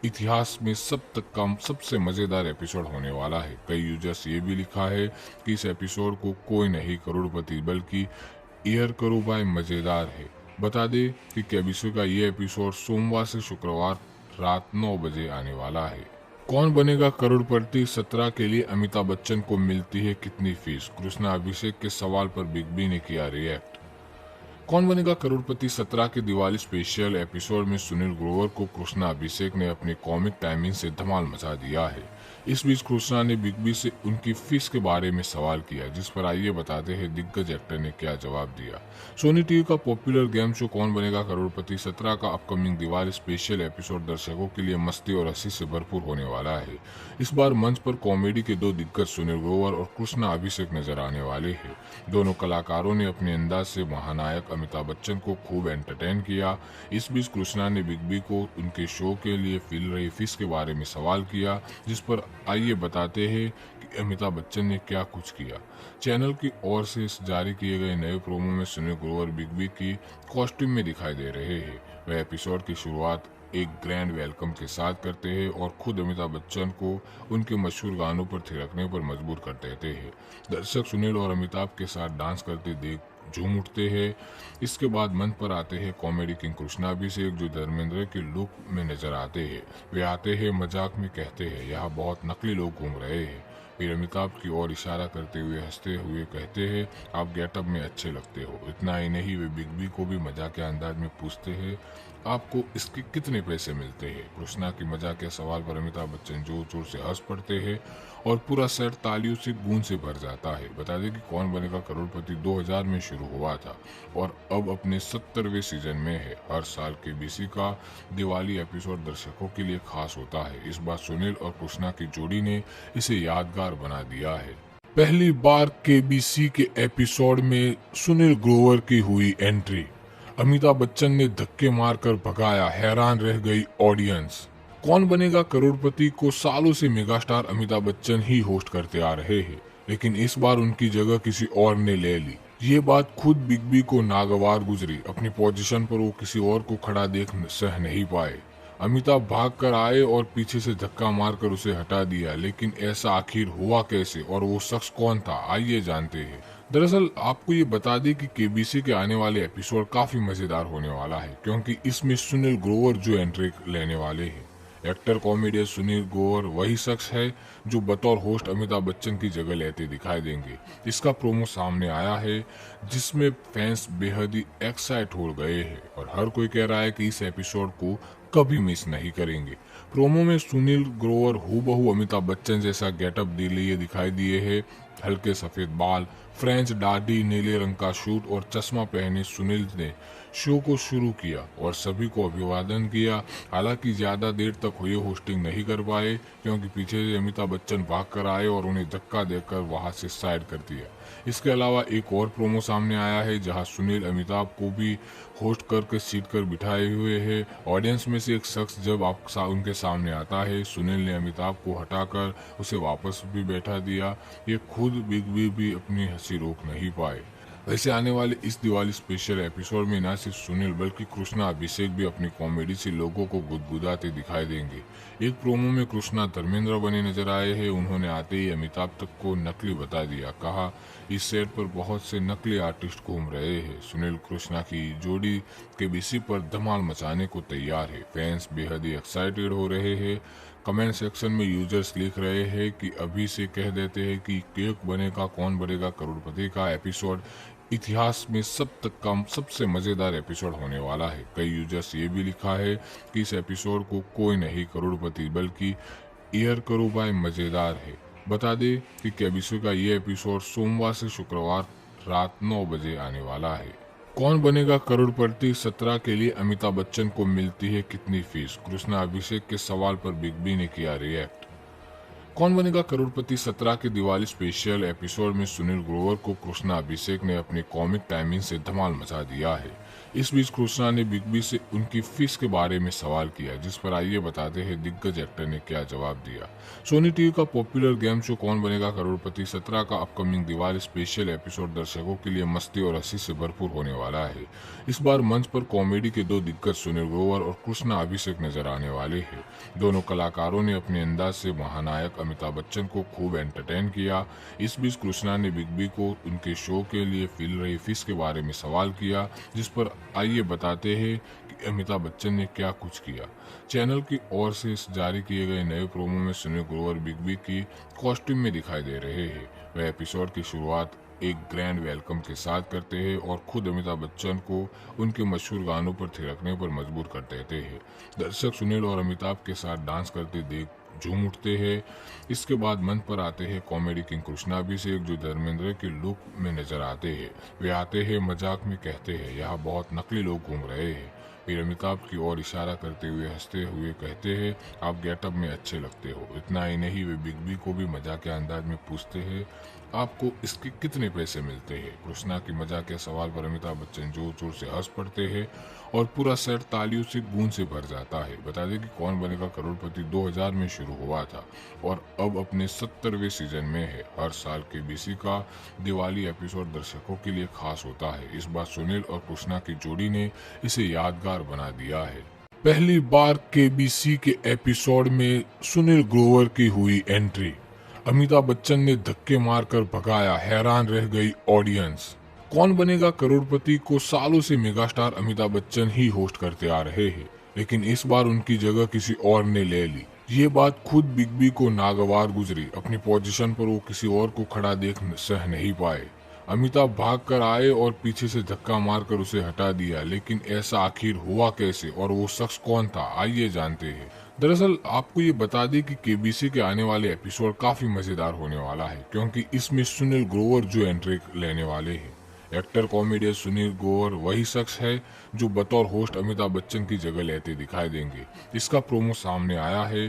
इतिहास में सबसे मजेदार एपिसोड होने वाला है। कई यूजर्स ये भी लिखा है कि इस एपिसोड को कोई नहीं करोड़पति बल्कि एयर करो बाय मजेदार है। बता दें कि केबीसी का ये एपिसोड सोमवार से शुक्रवार रात 9 बजे आने वाला है। कौन बनेगा करोड़पति 17 के लिए अमिताभ बच्चन को मिलती है कितनी फीस? कृष्णा अभिषेक के सवाल पर बिग बी ने किया रिएक्ट। कौन बनेगा करोड़पति 17 के दिवाली स्पेशल एपिसोड में सुनील ग्रोवर को कृष्णा अभिषेक ने अपनी कॉमिक टाइमिंग से धमाल मचा दिया है। इस बीच कृष्णा ने बिग बी से उनकी फीस के बारे में सवाल किया, जिस पर आइए बताते हैं दिग्गज एक्टर ने क्या जवाब दिया। सोनी टीवी का पॉपुलर गेम शो कौन बनेगा करोड़पति 17 का अपकमिंग दिवाली स्पेशल एपिसोड दर्शकों के लिए मस्ती और हंसी से भरपूर होने वाला है। इस बार मंच पर कॉमेडी के दो दिग्गज सुनील ग्रोवर और कृष्णा अभिषेक नजर आने वाले हैं। दोनों कलाकारों ने अपने अंदाज से महानायक अमिताभ बच्चन को खूब एंटरटेन किया। इस बीच कृष्णा ने बिग बी को उनके शो के लिए मिल रही फीस के बारे में सवाल किया, जिस पर आइए बताते हैं कि अमिताभ बच्चन ने क्या कुछ किया। चैनल की ओर से जारी किए गए नए प्रोमो में सुनील ग्रोवर बिग बी की कॉस्ट्यूम में दिखाई दे रहे हैं। वह एपिसोड की शुरुआत एक ग्रैंड वेलकम के साथ करते हैं और खुद अमिताभ बच्चन को उनके मशहूर गानों पर थिरकने पर मजबूर कर देते हैं। दर्शक सुनील और अमिताभ के साथ डांस करते देख झूम उठते हैं। इसके बाद मंच पर आते हैं कॉमेडी किंग कृष्णा अभिषेक, जो धर्मेंद्र के लुक में नजर आते हैं। वे आते हैं, मजाक में कहते हैं यहाँ बहुत नकली लोग घूम रहे हैं। फिर अमिताभ की ओर इशारा करते हुए हंसते हुए कहते हैं आप गेटअप में अच्छे लगते हो। इतना ही नहीं, वे बिग बी को भी मजाक के अंदाज में पूछते हैं आपको इसके कितने पैसे मिलते हैं। कृष्णा की मजाक के सवाल पर अमिताभ बच्चन जोर जोर से हंस पड़ते हैं और पूरा सेट तालियों से गूंज से भर जाता है। बता दें कि कौन बनेगा करोड़पति 2000 में शुरू हुआ था और अब अपने 70वें सीजन में है। हर साल केबीसी का दिवाली एपिसोड दर्शकों के लिए खास होता है। इस बार सुनील और कृष्णा की जोड़ी ने इसे यादगार बना दिया है। पहली बार केबीसी के एपिसोड में सुनील ग्रोवर की हुई एंट्री। अमिताभ बच्चन ने धक्के मारकर भगाया, हैरान रह गई ऑडियंस। कौन बनेगा करोड़पति को सालों से मेगास्टार अमिताभ बच्चन ही होस्ट करते आ रहे हैं, लेकिन इस बार उनकी जगह किसी और ने ले ली। ये बात खुद बिग बी को नागवार गुजरी। अपनी पोजीशन पर वो किसी और को खड़ा देख सह नहीं पाए। अमिताभ भाग कर आए और पीछे से धक्का मारकर उसे हटा दिया, लेकिन ऐसा आखिर हुआ कैसे और वो शख्स कौन था, आइए जानते हैं। दरअसल आपको ये बता दें कि केबीसी के आने वाले एपिसोड काफी मजेदार होने वाला है, क्योंकि इसमें सुनील ग्रोवर जो एंट्री लेने वाले हैं। एक्टर कॉमेडियन सुनील ग्रोवर वही शख्स है जो बतौर होस्ट अमिताभ बच्चन की जगह लेते दिखाई देंगे। इसका प्रोमो सामने आया है, जिसमें फैंस बेहद ही एक्साइट हो गए हैं और हर कोई कह रहा है कि इस एपिसोड को कभी मिस नहीं करेंगे। प्रोमो में सुनील ग्रोवर हूबहू अमिताभ बच्चन जैसा गेटअप लिए दिखाई दिए है। हल्के सफेद बाल, फ्रेंच दाढ़ी, नीले रंग का सूट और चश्मा पहने सुनील ने शो को शुरू किया और सभी को अभिवादन किया। हालांकि ज्यादा देर तक हुए होस्टिंग नहीं कर पाए, क्योंकि पीछे से अमिताभ बच्चन भाग कर आए और उन्हें धक्का देकर वहां से साइड कर दिया। इसके अलावा एक और प्रोमो सामने आया है, जहां सुनील अमिताभ को भी होस्ट करके सीट कर बिठाए हुए है। ऑडियंस में से एक शख्स जब उनके सामने आता है, सुनील ने अमिताभ को हटाकर उसे वापस भी बैठा दिया। ये खुद बिग बी भी अपनी हंसी रोक नहीं पाए। वैसे आने वाले इस दिवाली स्पेशल एपिसोड में न सिर्फ सुनील बल्कि कृष्णा अभिषेक भी अपनी कॉमेडी से लोगों को गुदगुदाते दिखाई देंगे। एक प्रोमो में कृष्णा धर्मेंद्र बने नजर आए हैं। उन्होंने आते ही अमिताभ तक को नकली बता दिया। कहा इस सेट पर बहुत से नकली आर्टिस्ट घूम रहे हैं। सुनील कृष्णा की जोड़ी केबीसी पर धमाल मचाने को तैयार है। फैंस बेहद ही एक्साइटेड हो रहे हैं। कमेंट सेक्शन में यूजर्स लिख रहे हैं कि अभी से कह देते हैं कि केक बनेगा कौन बनेगा करोड़पति का एपिसोड इतिहास में सबसे मजेदार एपिसोड होने वाला है। कई यूजर्स ये भी लिखा है कि इस एपिसोड को कोई नहीं करोड़पति बल्कि एयर करो बाय मजेदार है। बता दें कि केबीसी का ये एपिसोड सोमवार से शुक्रवार रात 9 बजे आने वाला है। कौन बनेगा करोड़पति 17 के लिए अमिताभ बच्चन को मिलती है कितनी फीस? कृष्णा अभिषेक के सवाल पर बिग बी ने किया रिएक्ट। कौन बनेगा करोड़पति 17 के दिवाली स्पेशल एपिसोड में सुनील ग्रोवर को कृष्णा अभिषेक ने अपनी कॉमिक टाइमिंग से धमाल मचा दिया है। इस बीच कृष्णा ने बिग बी से उनकी फीस के बारे में सवाल किया, जिस पर आइए बताते हैं दिग्गज एक्टर ने क्या जवाब दिया। सोनी टीवी का पॉपुलर गेम शो कौन बनेगा करोड़पति 17 का अपकमिंग दिवाली स्पेशल एपिसोड दर्शकों के लिए मस्ती और हंसी से भरपूर होने वाला है। इस बार मंच पर कॉमेडी के दो दिग्गज सुनील ग्रोवर और कृष्णा अभिषेक नजर आने वाले हैं। दोनों कलाकारों ने अपने अंदाज से महानायक अमिताभ बच्चन को खूब एंटरटेन किया। इस बीच कृष्णा ने बिग बी को उनके शो के लिए मिल रही फीस के बारे में सवाल किया, जिस पर आइए बताते हैं कि अमिताभ बच्चन ने क्या कुछ किया। चैनल की ओर से जारी किए गए नए प्रोमो में सुनील ग्रोवर बिग बी की कॉस्ट्यूम में दिखाई दे रहे हैं। वह एपिसोड की शुरुआत एक ग्रैंड वेलकम के साथ करते हैं और खुद अमिताभ बच्चन को उनके मशहूर गानों पर थिरकने पर मजबूर कर देते हैं। दर्शक सुनील और अमिताभ के साथ डांस करते देख झूम उठते हैं। इसके बाद मंच पर आते हैं कॉमेडी किंग कृष्णा अभिषेक, जो धर्मेंद्र के लुक में नजर आते हैं। वे आते हैं, मजाक में कहते हैं यहाँ बहुत नकली लोग घूम रहे हैं। फिर अमिताभ की ओर इशारा करते हुए हंसते हुए कहते हैं आप गेटअप में अच्छे लगते हो। इतना ही नहीं, वे बिग बी को भी मजाक के अंदाज में पूछते हैं आपको इसके कितने पैसे मिलते हैं। कृष्णा की मजाक के सवाल पर अमिताभ बच्चन जोर जोर से हंस पड़ते हैं और पूरा सेट तालियों से गूंज से भर जाता है। बता दें कि कौन बनेगा करोड़पति 2000 में शुरू हुआ था और अब अपने 70वें सीजन में है। हर साल केबीसी का दिवाली एपिसोड दर्शकों के लिए खास होता है। इस बार सुनील और कृष्णा की जोड़ी ने इसे यादगार बना दिया है। पहली बार केबीसी के एपिसोड में सुनील ग्रोवर की हुई एंट्री। अमिताभ बच्चन ने धक्के मारकर भगाया, हैरान रह गई ऑडियंस। कौन बनेगा करोड़पति को सालों से मेगास्टार अमिताभ बच्चन ही होस्ट करते आ रहे हैं, लेकिन इस बार उनकी जगह किसी और ने ले ली। ये बात खुद बिग बी को नागवार गुजरी। अपनी पोजीशन पर वो किसी और को खड़ा देख सह नहीं पाए। अमिताभ भाग कर आए और पीछे से धक्का मारकर उसे हटा दिया, लेकिन ऐसा आखिर हुआ कैसे और वो शख्स कौन था, आइए जानते हैं। दरअसल आपको ये बता दें कि केबीसी के आने वाले एपिसोड काफी मजेदार होने वाला है, क्योंकि इसमें सुनील ग्रोवर जो एंट्री लेने वाले हैं। एक्टर कॉमेडियन सुनील ग्रोवर वही शख्स है जो बतौर होस्ट अमिताभ बच्चन की जगह लेते दिखाई देंगे। इसका प्रोमो सामने आया है,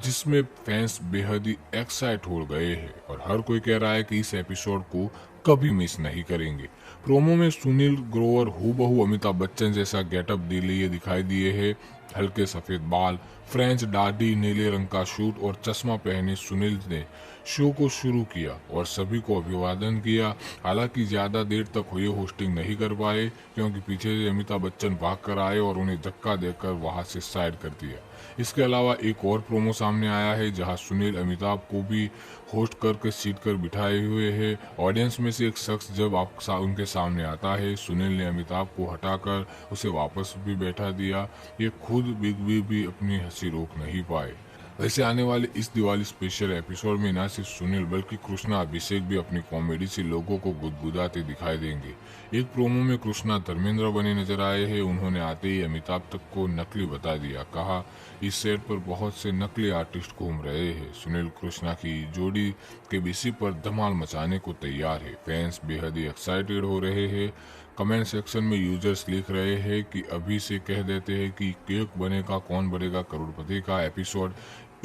जिसमें फैंस बेहद ही एक्साइट हो गए हैं और हर कोई कह रहा है कि इस एपिसोड को कभी मिस नहीं करेंगे। प्रोमो में सुनील ग्रोवर हूबहू अमिताभ बच्चन जैसा गेटअप लिए दिखाई दिए है। हल्के सफेद बाल, फ्रेंच दाढ़ी, नीले रंग का सूट और चश्मा पहने सुनील ने शो को शुरू किया और सभी को अभिवादन किया। हालांकि ज्यादा देर तक हुए होस्टिंग नहीं कर पाए, क्योंकि पीछे से अमिताभ बच्चन भाग कर आए और उन्हें धक्का देकर वहां से साइड कर दिया। इसके अलावा एक और प्रोमो सामने आया है, जहां सुनील अमिताभ को भी होस्ट करके सीट कर बिठाए हुए है। ऑडियंस में से एक शख्स जब उनके सामने आता है, सुनील ने अमिताभ को हटाकर उसे वापस भी बैठा दिया। ये खुद बिग बी भी अपनी हंसी रोक नहीं पाए। वैसे आने वाले इस दिवाली स्पेशल एपिसोड में न सिर्फ सुनील बल्कि कृष्णा अभिषेक भी अपनी कॉमेडी से लोगों को गुदगुदाते दिखाई देंगे। एक प्रोमो में कृष्णा धर्मेंद्र बने नजर आए हैं। उन्होंने आते ही अमिताभ तक को नकली बता दिया। कहा इस सेट पर बहुत से नकली आर्टिस्ट घूम रहे हैं। सुनील कृष्णा की जोड़ी केबीसी पर धमाल मचाने को तैयार है। फैंस बेहद ही एक्साइटेड हो रहे हैं। कमेंट सेक्शन में यूजर्स लिख रहे हैं कि अभी से कह देते हैं कि केक बनेगा कौन बनेगा करोड़पति का एपिसोड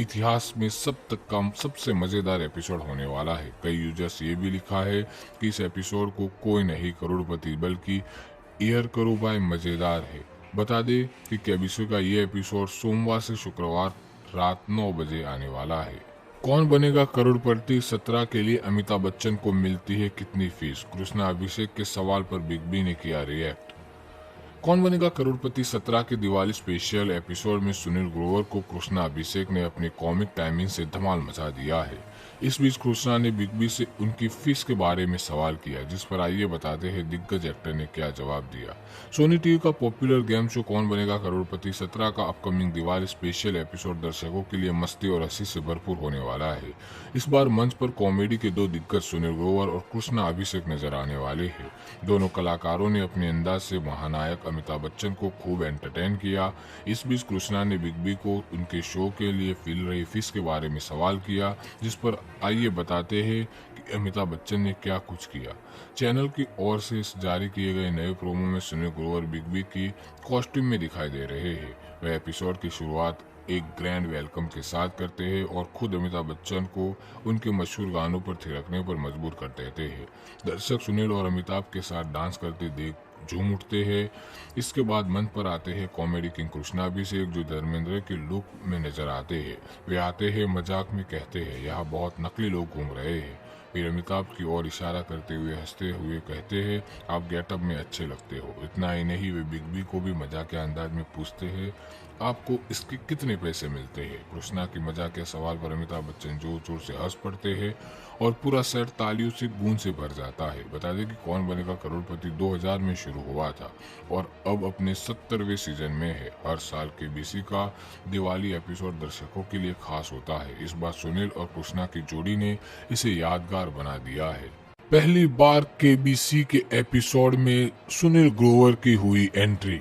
इतिहास में सबसे मजेदार एपिसोड होने वाला है। कई यूजर्स ये भी लिखा है कि इस एपिसोड को कोई नहीं करोड़पति बल्कि एयर करो बाय मजेदार है। बता दें कि केबीसी का ये एपिसोड सोमवार से शुक्रवार रात 9 बजे आने वाला है। कौन बनेगा करोड़पति 17 के लिए अमिताभ बच्चन को मिलती है कितनी फीस? कृष्णा अभिषेक के सवाल पर बिग बी ने किया रिएक्ट। कौन बनेगा करोड़पति 17 के दिवाली स्पेशल एपिसोड में सुनील ग्रोवर को कृष्णा अभिषेक ने अपनी कॉमिक टाइमिंग से धमाल मचा दिया है। इस बीच कृष्णा ने बिग बी से उनकी फीस के बारे में सवाल किया, जिस पर आइए बताते हैं दिग्गज एक्टर ने क्या जवाब दिया। सोनी टीवी का पॉपुलर गेम शो कौन बनेगा करोड़पति 17 का अपकमिंग दिवाली स्पेशल एपिसोड दर्शकों के लिए मस्ती और हंसी से भरपूर होने वाला है। इस बार मंच पर कॉमेडी के दो दिग्गज सुनील ग्रोवर और कृष्णा अभिषेक नजर आने वाले हैं। दोनों कलाकारों ने अपने अंदाज से महानायक अमिताभ बच्चन को खूब एंटरटेन किया। इस बीच कृष्णा ने बिग बी को उनके शो के लिए मिल रही फीस के बारे में सवाल किया, जिस पर आइए बताते हैं कि अमिताभ बच्चन ने क्या कुछ किया। चैनल की ओर से जारी किए गए नए प्रोमो में सुनील ग्रोवर बिग बी की कॉस्ट्यूम में दिखाई दे रहे हैं। वह एपिसोड की शुरुआत एक ग्रैंड वेलकम के साथ करते हैं और खुद अमिताभ बच्चन को उनके मशहूर गानों पर थिरकने पर मजबूर कर देते हैं। दर्शक सुनील और अमिताभ के साथ डांस करते देख झूम उठते हैं। इसके बाद मंच पर आते हैं कॉमेडी किंग कृष्णा अभिषेक, जो धर्मेंद्र के लुक में नजर आते हैं। वे आते हैं, मजाक में कहते हैं यहाँ बहुत नकली लोग घूम रहे हैं। फिर अमिताभ की ओर इशारा करते हुए हंसते हुए कहते हैं आप गेटअप में अच्छे लगते हो। इतना ही नहीं, वे बिग बी को भी मजाक के अंदाज में पूछते हैं आपको इसके कितने पैसे मिलते हैं। कृष्णा की मजाक के सवाल पर अमिताभ बच्चन जोर जोर से हंस पड़ते हैं और पूरा सेट तालियों से गूंज से भर जाता है। बता दें कि कौन बनेगा करोड़पति 2000 में शुरू हुआ था और अब अपने 70वें सीजन में है। हर साल केबीसी का दिवाली एपिसोड दर्शकों के लिए खास होता है। इस बार सुनील और कृष्णा की जोड़ी ने इसे यादगार बना दिया है। पहली बार केबीसी के एपिसोड में सुनील ग्रोवर की हुई एंट्री।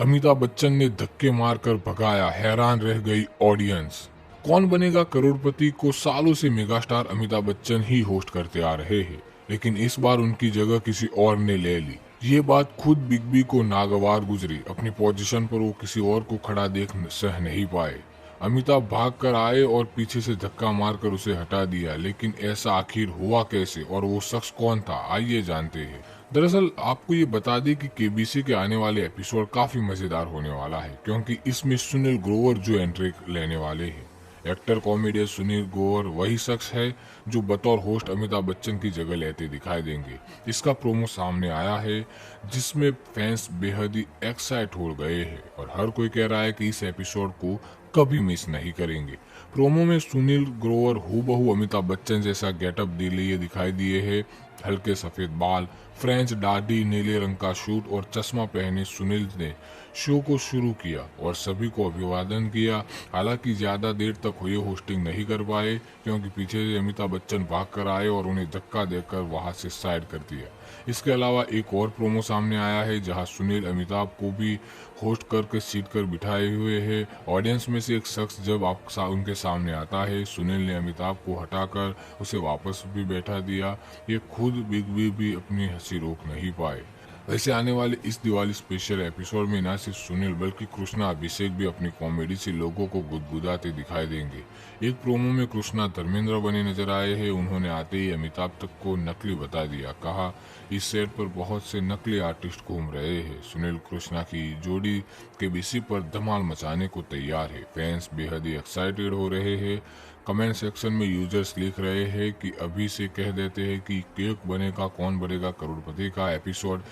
अमिताभ बच्चन ने धक्के मारकर भगाया, हैरान रह गई ऑडियंस। कौन बनेगा करोड़पति को सालों से मेगास्टार अमिताभ बच्चन ही होस्ट करते आ रहे हैं, लेकिन इस बार उनकी जगह किसी और ने ले ली। ये बात खुद बिग बी को नागवार गुजरी। अपनी पोजीशन पर वो किसी और को खड़ा देख सह नहीं पाए। अमिताभ भाग कर आए और पीछे से धक्का मारकर उसे हटा दिया, लेकिन ऐसा आखिर हुआ कैसे और वो शख्स कौन था, आइए जानते हैं। दरअसल आपको ये बता दें कि केबीसी के आने वाले एपिसोड काफी मजेदार होने वाला है, क्योंकि इसमें सुनील ग्रोवर जो एंट्री लेने वाले हैं। एक्टर कॉमेडियन सुनील ग्रोवर वही शख्स है जो बतौर होस्ट अमिताभ बच्चन की जगह लेते दिखाई देंगे। इसका प्रोमो सामने आया है, जिसमें फैंस बेहद ही एक्साइट हो गए हैं और हर कोई कह रहा है कि इस एपिसोड को कभी मिस नहीं करेंगे। प्रोमो में सुनील ग्रोवर हूबहू अमिताभ बच्चन जैसा गेटअप लिए दिखाई दिए है। हल्के सफेद बाल, फ्रेंच दाढ़ी, नीले रंग का शूट और चश्मा पहने सुनील ने शो को शुरू किया और सभी को अभिवादन किया। हालांकि ज्यादा देर तक हुए होस्टिंग नहीं कर पाए, क्योंकि पीछे से अमिताभ बच्चन भाग कर आए और उन्हें धक्का देकर वहां से साइड कर दिया। इसके अलावा एक और प्रोमो सामने आया है, जहां सुनील अमिताभ को भी होस्ट करके सीट कर बिठाए हुए है। ऑडियंस में से एक शख्स जब उनके सामने आता है, सुनील ने अमिताभ को हटाकर उसे वापस भी बैठा दिया। ये खुद बिग बी भी अपनी हंसी रोक नहीं पाए। वैसे आने वाले इस दिवाली स्पेशल एपिसोड में न सिर्फ सुनील बल्कि कृष्णा अभिषेक भी अपनी कॉमेडी से लोगों को गुदगुदाते दिखाई देंगे। एक प्रोमो में कृष्णा धर्मेंद्र बने नजर आए हैं। उन्होंने आते ही अमिताभ तक को नकली बता दिया। कहा, इस सेट पर बहुत से नकली आर्टिस्ट घूम रहे हैं। सुनील कृष्णा की जोड़ी केबीसी पर धमाल मचाने को तैयार है। फैंस बेहद ही एक्साइटेड हो रहे हैं। कमेंट सेक्शन में यूजर्स लिख रहे हैं कि अभी से कह देते हैं कि केक बनेगा कौन बनेगा करोड़पति का एपिसोड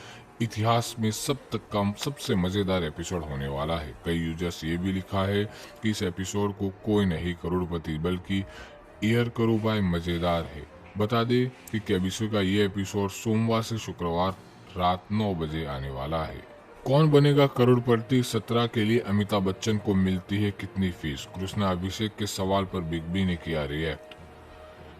इतिहास में सबसे मजेदार एपिसोड होने वाला है। कई यूजर्स ये भी लिखा है कि इस एपिसोड को कोई नहीं करोड़पति बल्कि ईयर करो बाय मजेदार है। बता दें कि केबीसी का ये एपिसोड सोमवार से शुक्रवार रात 9 बजे आने वाला है। कौन बनेगा करोड़पति 17 के लिए अमिताभ बच्चन को मिलती है कितनी फीस? कृष्णा अभिषेक के सवाल पर बिग बी ने किया रिएक्ट।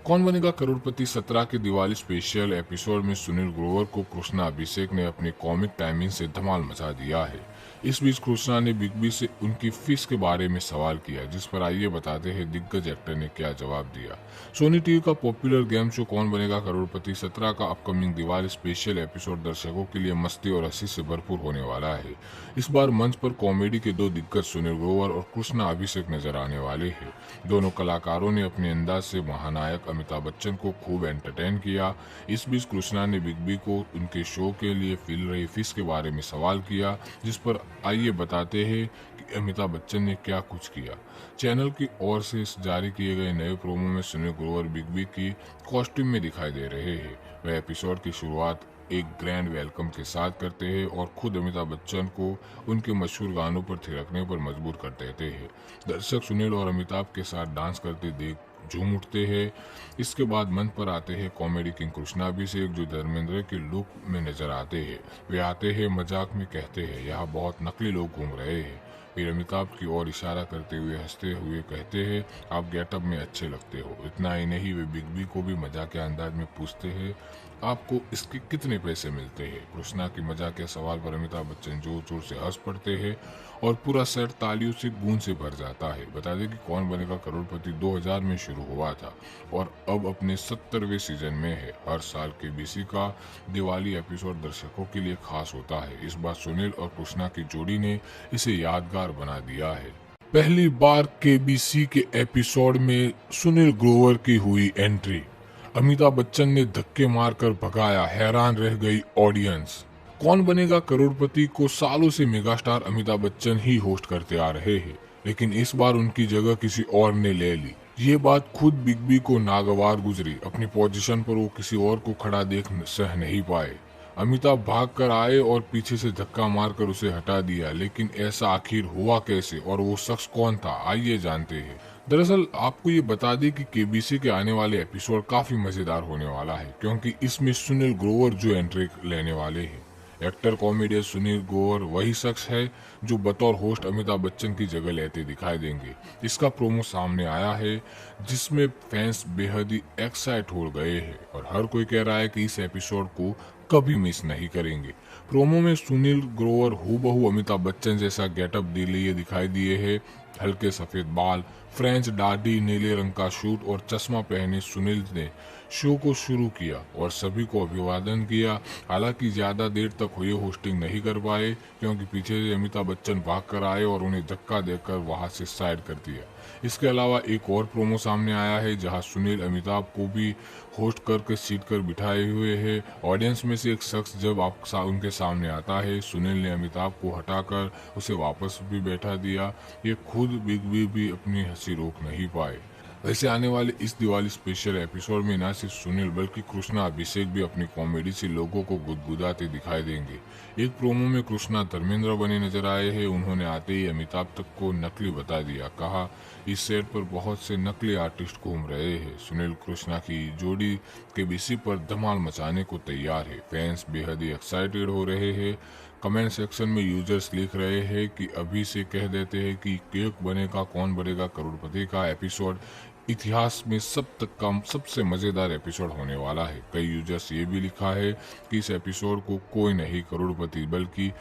कौन बनेगा करोड़पति 17 के दिवाली स्पेशल एपिसोड में सुनील ग्रोवर को कृष्णा अभिषेक ने अपनी कॉमिक टाइमिंग से धमाल मचा दिया है। इस बीच कृष्णा ने बिग बी से उनकी फीस के बारे में सवाल किया, जिस पर आइए बताते हैं दिग्गज एक्टर ने क्या जवाब दिया। सोनी टीवी का पॉपुलर गेम शो कौन बनेगा करोड़पति 17 का अपकमिंग दिवाली स्पेशल एपिसोड दर्शकों के लिए मस्ती और हंसी से भरपूर होने वाला है। इस बार मंच पर कॉमेडी के दो दिग्गज सुनील ग्रोवर और कृष्णा अभिषेक नजर आने वाले हैं। दोनों कलाकारों ने अपने अंदाज से महानायक अमिताभ बच्चन को खूब एंटरटेन किया। इस बीच कृष्णा ने बिग बी को उनके शो के लिए मिल रही फीस के बारे में सवाल किया, जिस पर आइए बताते हैं कि अमिताभ बच्चन ने क्या कुछ किया। चैनल की ओर से जारी किए गए नए प्रोमो में सुनील ग्रोवर बिग बी की कॉस्ट्यूम में दिखाई दे रहे हैं। वह एपिसोड की शुरुआत एक ग्रैंड वेलकम के साथ करते हैं और खुद अमिताभ बच्चन को उनके मशहूर गानों पर थिरकने पर मजबूर कर देते हैं। दर्शक सुनील और अमिताभ के साथ डांस करते देख झूम उठते हैं। इसके बाद मंच पर आते हैं कॉमेडी किंग कृष्णा अभिषेक, जो धर्मेंद्र के लुक में नजर आते हैं। वे आते हैं, मजाक में कहते हैं, यहाँ बहुत नकली लोग घूम रहे हैं। फिर अमिताभ की ओर इशारा करते हुए हंसते हुए कहते हैं, आप गेटअप में अच्छे लगते हो। इतना ही नहीं, वे बिग बी को भी मजाक के अंदाज में पूछते हैं, आपको इसके कितने पैसे मिलते हैं? कृष्णा की मजाक के सवाल पर अमिताभ बच्चन जोर जोर से हंस पड़ते हैं और पूरा सेट तालियों से गूंज से भर जाता है। बता दें कि कौन बनेगा करोड़पति 2000 में शुरू हुआ था और अब अपने 70वें सीजन में है। हर साल केबीसी का दिवाली एपिसोड दर्शकों के लिए खास होता है। इस बार सुनील और कृष्णा की जोड़ी ने इसे यादगार बना दिया है। पहली बार केबीसी के एपिसोड में सुनील ग्रोवर की हुई एंट्री। अमिताभ बच्चन ने धक्के मारकर भगाया, हैरान रह गई ऑडियंस। कौन बनेगा करोड़पति को सालों से मेगास्टार अमिताभ बच्चन ही होस्ट करते आ रहे हैं, लेकिन इस बार उनकी जगह किसी और ने ले ली। ये बात खुद बिग बी को नागवार गुजरी। अपनी पोजीशन पर वो किसी और को खड़ा देख सह नहीं पाए। अमिताभ भाग कर आए और पीछे से धक्का मारकर उसे हटा दिया, लेकिन ऐसा आखिर हुआ कैसे और वो शख्स कौन था, आइए जानते हैं। दरअसल आपको ये बता दें कि केबीसी के आने वाले एपिसोड काफी मजेदार होने वाला है, क्योंकि इसमें सुनील ग्रोवर जो एंट्री लेने वाले हैं। एक्टर कॉमेडियन सुनील ग्रोवर वही शख्स है जो बतौर होस्ट अमिताभ बच्चन की जगह लेते दिखाई देंगे। इसका प्रोमो सामने आया है जिसमें फैंस बेहद ही एक्साइट हो गए हैं और हर कोई कह रहा है कि इस एपिसोड को कभी मिस नहीं करेंगे। प्रोमो में सुनील ग्रोवर हूबहू अमिताभ बच्चन जैसा गेटअप लिए दिखाई दिए है। हल्के सफेद बाल, फ्रेंच दाढ़ी, नीले रंग का सूट और चश्मा पहने सुनील ने शो को शुरू किया और सभी को अभिवादन किया। हालांकि ज्यादा देर तक हुए होस्टिंग नहीं कर पाए क्योंकि पीछे से अमिताभ बच्चन भाग कर आए और उन्हें धक्का देकर वहां से साइड कर दिया। इसके अलावा एक और प्रोमो सामने आया है जहां सुनील अमिताभ को भी होस्ट करके सीट कर बिठाए हुए है। ऑडियंस में से एक शख्स जब उनके सामने आता है, सुनील ने अमिताभ को हटाकर उसे वापस भी बैठा दिया। ये खुद बिग बी भी अपनी हंसी रोक नहीं पाए। वैसे आने वाले इस दिवाली स्पेशल एपिसोड में न सिर्फ सुनील बल्कि कृष्णा अभिषेक भी अपनी कॉमेडी से लोगों को गुदगुदाते दिखाई देंगे। एक प्रोमो में कृष्णा धर्मेंद्र बने नजर आए हैं। उन्होंने आते ही अमिताभ तक को नकली बता दिया। कहा इस सेट पर बहुत से नकली आर्टिस्ट घूम रहे हैं। सुनील कृष्णा की जोड़ी केबीसी पर धमाल मचाने को तैयार है। फैंस बेहद ही एक्साइटेड हो रहे हैं। कमेंट सेक्शन में यूजर्स लिख रहे हैं कि अभी से कह देते हैं कि केक बनेगा कौन बनेगा करोड़पति का एपिसोड इतिहास में सबसे मजेदार एपिसोड होने वाला है। कई यूजर्स ये भी लिखा है कि इस एपिसोड को कोई नहीं करोड़पति बल्कि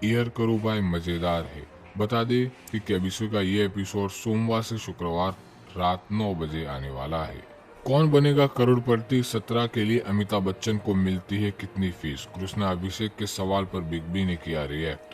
ईयर करो बाय मजेदार है। बता दें कि केबीसी का ये एपिसोड सोमवार से शुक्रवार रात 9 बजे आने वाला है। कौन बनेगा करोड़पति 17 के लिए अमिताभ बच्चन को मिलती है कितनी फीस? कृष्णा अभिषेक के सवाल पर बिग बी ने किया रिएक्ट।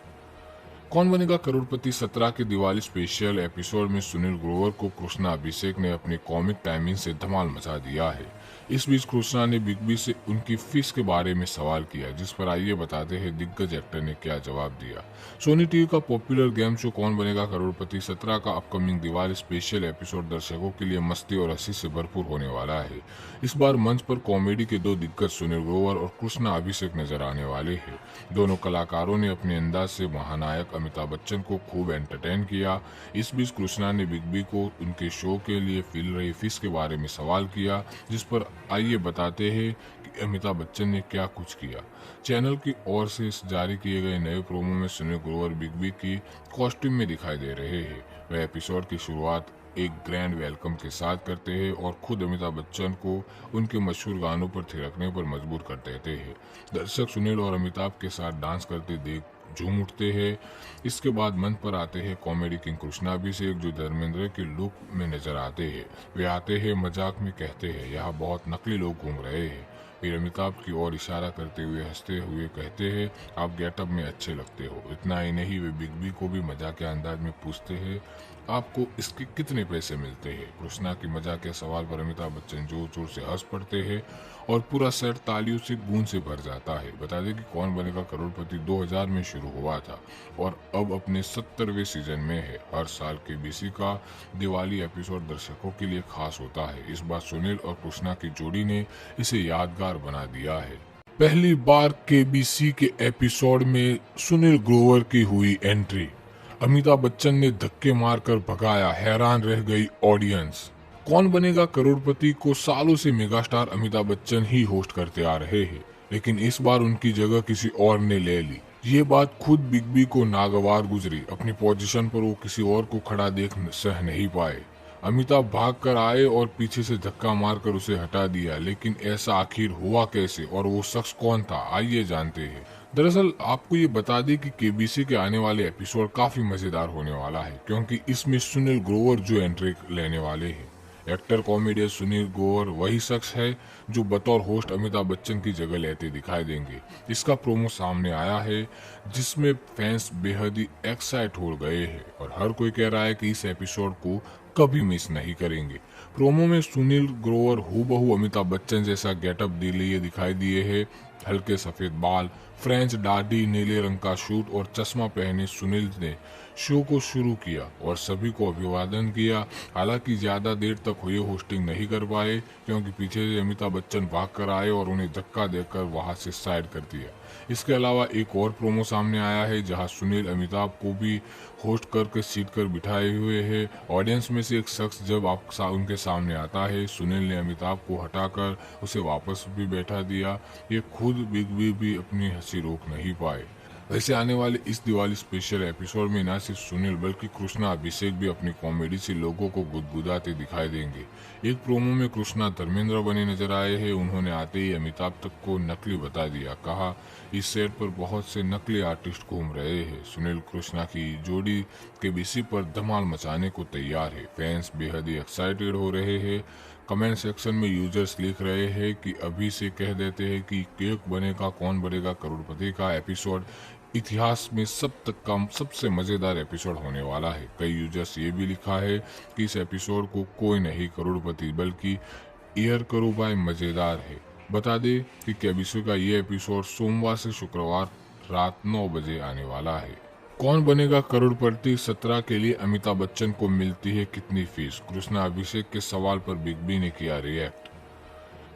कौन बनेगा करोड़पति 17 के दिवाली स्पेशल एपिसोड में सुनील ग्रोवर को कृष्णा अभिषेक ने अपनी कॉमिक टाइमिंग से धमाल मचा दिया है। इस बीच कृष्णा ने बिग बी से उनकी फीस के बारे में सवाल किया, जिस पर आइए बताते हैं दिग्गज एक्टर ने क्या जवाब दिया। सोनी टीवी का पॉपुलर गेम शो कौन बनेगा करोड़पति 17 का अपकमिंग दिवाली स्पेशल एपिसोड दर्शकों के लिए मस्ती और हंसी से भरपूर होने वाला है। इस बार मंच पर कॉमेडी के दो दिग्गज सुनील ग्रोवर और कृष्णा अभिषेक नजर आने वाले हैं। दोनों कलाकारों ने अपने अंदाज से महानायक अमिताभ बच्चन को खूब एंटरटेन किया। इस बीच कृष्णा ने बिग बी को उनके शो के लिए मिल रही फीस के बारे में सवाल किया, जिस पर आइए बताते हैं कि अमिताभ बच्चन ने क्या कुछ किया। चैनल की ओर से जारी किए गए नए प्रोमो में सुनील ग्रोवर बिग बी की कॉस्ट्यूम में दिखाई दे रहे हैं। वह एपिसोड की शुरुआत एक ग्रैंड वेलकम के साथ करते हैं और खुद अमिताभ बच्चन को उनके मशहूर गानों पर थिरकने पर मजबूर कर देते हैं। दर्शक सुनील और अमिताभ के साथ डांस करते देख झूम उठते हैं। इसके बाद मंच पर आते हैं कॉमेडी किंग कृष्णा अभिषेक, जो धर्मेंद्र के लुक में नजर आते हैं। वे आते हैं मजाक में कहते हैं यहाँ बहुत नकली लोग घूम रहे हैं। फिर अमिताभ की ओर इशारा करते हुए हंसते हुए कहते हैं आप गेटअप में अच्छे लगते हो। इतना ही नहीं, वे बिग बी को भी मजाक के अंदाज में पूछते हैं आपको इसके कितने पैसे मिलते हैं। कृष्णा की मजाक के सवाल पर अमिताभ बच्चन जोर जोर से हंस पड़ते हैं और पूरा सेट तालियों से गूंज से भर जाता है। बता दें कि कौन बनेगा करोड़पति 2000 में शुरू हुआ था और अब अपने 70वें सीजन में है। हर साल केबीसी का दिवाली एपिसोड दर्शकों के लिए खास होता है। इस बार सुनील और कृष्णा की जोड़ी ने इसे यादगार बना दिया है। पहली बार केबीसी के एपिसोड में सुनील ग्रोवर की हुई एंट्री। अमिताभ बच्चन ने धक्के मारकर भगाया, हैरान रह गई ऑडियंस। कौन बनेगा करोड़पति को सालों से मेगास्टार अमिताभ बच्चन ही होस्ट करते आ रहे हैं, लेकिन इस बार उनकी जगह किसी और ने ले ली। ये बात खुद बिग बी को नागवार गुजरी। अपनी पोजीशन पर वो किसी और को खड़ा देख सह नहीं पाए। अमिताभ भाग कर आए और पीछे से धक्का मारकर उसे हटा दिया, लेकिन ऐसा आखिर हुआ कैसे और वो शख्स कौन था, आइए जानते हैं। दरअसल आपको ये बता दें कि केबीसी के आने वाले एपिसोड काफी मजेदार होने वाला है, क्योंकि इसमें सुनील ग्रोवर जो एंट्री लेने वाले हैं। एक्टर कॉमेडियन सुनील ग्रोवर वही शख्स है जो बतौर होस्ट अमिताभ बच्चन की जगह लेते दिखाई देंगे। इसका प्रोमो सामने आया है जिसमें फैंस बेहद ही एक्साइट हो गए हैं और हर कोई कह रहा है कि इस एपिसोड को कभी मिस नहीं करेंगे। प्रोमो में सुनील ग्रोवर हूबहू अमिताभ बच्चन जैसा गेटअप लिए दिखाई दिए है। हल्के सफेद बाल, फ्रेंच दाढ़ी, नीले रंग का सूट और चश्मा पहने सुनील ने शो को शुरू किया और सभी को अभिवादन किया। हालांकि ज्यादा देर तक हुए होस्टिंग नहीं कर पाए क्योंकि पीछे से अमिताभ बच्चन भाग कर आए और उन्हें धक्का देकर वहां से साइड कर दिया। इसके अलावा एक और प्रोमो सामने आया है जहां सुनील अमिताभ को भी होस्ट करके सीट कर बिठाए हुए हैं। ऑडियंस में से एक शख्स जब उनके सामने आता है, सुनील ने अमिताभ को हटाकर उसे वापस भी बैठा दिया। ये खुद खुद बिग बी भी अपनी हंसी रोक नहीं पाए। वैसे आने वाले इस दिवाली स्पेशल एपिसोड में न सिर्फ सुनील बल्कि कृष्णा अभिषेक भी अपनी कॉमेडी से लोगों को गुदगुदाते दिखाई देंगे। एक प्रोमो में कृष्णा धर्मेंद्र बने नजर आए हैं। उन्होंने आते ही अमिताभ तक को नकली बता दिया। कहा, इस सेट पर बहुत से नकली आर्टिस्ट घूम रहे हैं। सुनील कृष्णा की जोड़ी केबीसी पर धमाल मचाने को तैयार है। फैंस बेहद ही एक्साइटेड हो रहे हैं। कमेंट सेक्शन में यूजर्स लिख रहे हैं कि अभी से कह देते हैं कि केक बनेगा कौन बनेगा करोड़पति का एपिसोड इतिहास में सबसे मजेदार एपिसोड होने वाला है। कई यूजर्स ये भी लिखा है कि इस एपिसोड को कोई नहीं करोड़पति बल्कि ईयर करो बाय मजेदार है। बता दें कि केबीसी का ये एपिसोड सोमवार से शुक्रवार रात 9 बजे आने वाला है। कौन बनेगा करोड़पति 17 के लिए अमिताभ बच्चन को मिलती है कितनी फीस? कृष्णा अभिषेक के सवाल पर बिग बी ने किया रिएक्ट।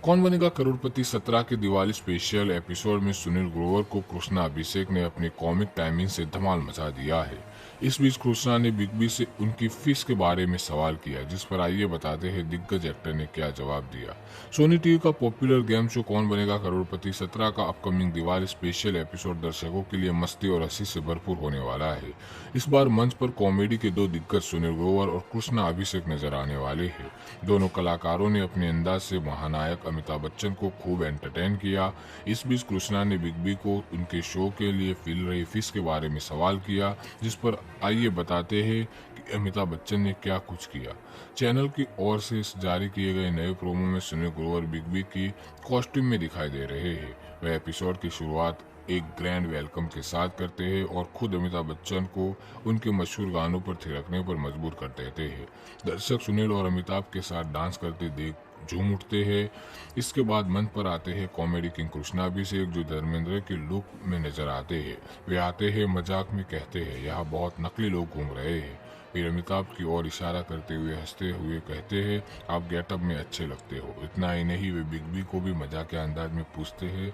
कौन बनेगा करोड़पति 17 के दिवाली स्पेशल एपिसोड में सुनील ग्रोवर को कृष्णा अभिषेक ने अपनी कॉमिक टाइमिंग से धमाल मचा दिया है। इस बीच कृष्णा ने बिग बी से उनकी फीस के बारे में सवाल किया, जिस पर आइए बताते हैं दिग्गज एक्टर ने क्या जवाब दिया। सोनी टीवी का पॉपुलर गेम शो कौन बनेगा करोड़पति 17 का अपकमिंग दिवाली स्पेशल एपिसोड दर्शकों के लिए मस्ती और हंसी से भरपूर होने वाला है। इस बार मंच पर कॉमेडी के दो दिग्गज सुनील ग्रोवर और कृष्णा अभिषेक नजर आने वाले हैं। दोनों कलाकारों ने अपने अंदाज से महानायक अमिताभ बच्चन को खूब एंटरटेन किया। इस बीच कृष्णा ने बिग बी को उनके शो के लिए मिल रही फीस के बारे में सवाल किया, जिस पर आइए बताते हैं कि अमिताभ बच्चन ने क्या कुछ किया। चैनल की ओर से जारी किए गए नए प्रोमो में सुनील ग्रोवर बिग बी की कॉस्ट्यूम में दिखाई दे रहे हैं। वह एपिसोड की शुरुआत एक ग्रैंड वेलकम के साथ करते हैं और खुद अमिताभ बच्चन को उनके मशहूर गानों पर थिरकने पर मजबूर कर देते हैं। दर्शक सुनील और अमिताभ के साथ डांस करते देख झूम उठते हैं। इसके बाद मंच पर आते हैं कॉमेडी किंग कृष्णा अभिषेक, जो धर्मेंद्र के लुक में नजर आते हैं। वे आते हैं मजाक में कहते हैं, यहाँ बहुत नकली लोग घूम रहे हैं। फिर अमिताभ की ओर इशारा करते हुए हंसते हुए कहते हैं, आप गेटअप में अच्छे लगते हो। इतना ही नहीं, वे बिग बी को भी मजाक के अंदाज में पूछते हैं,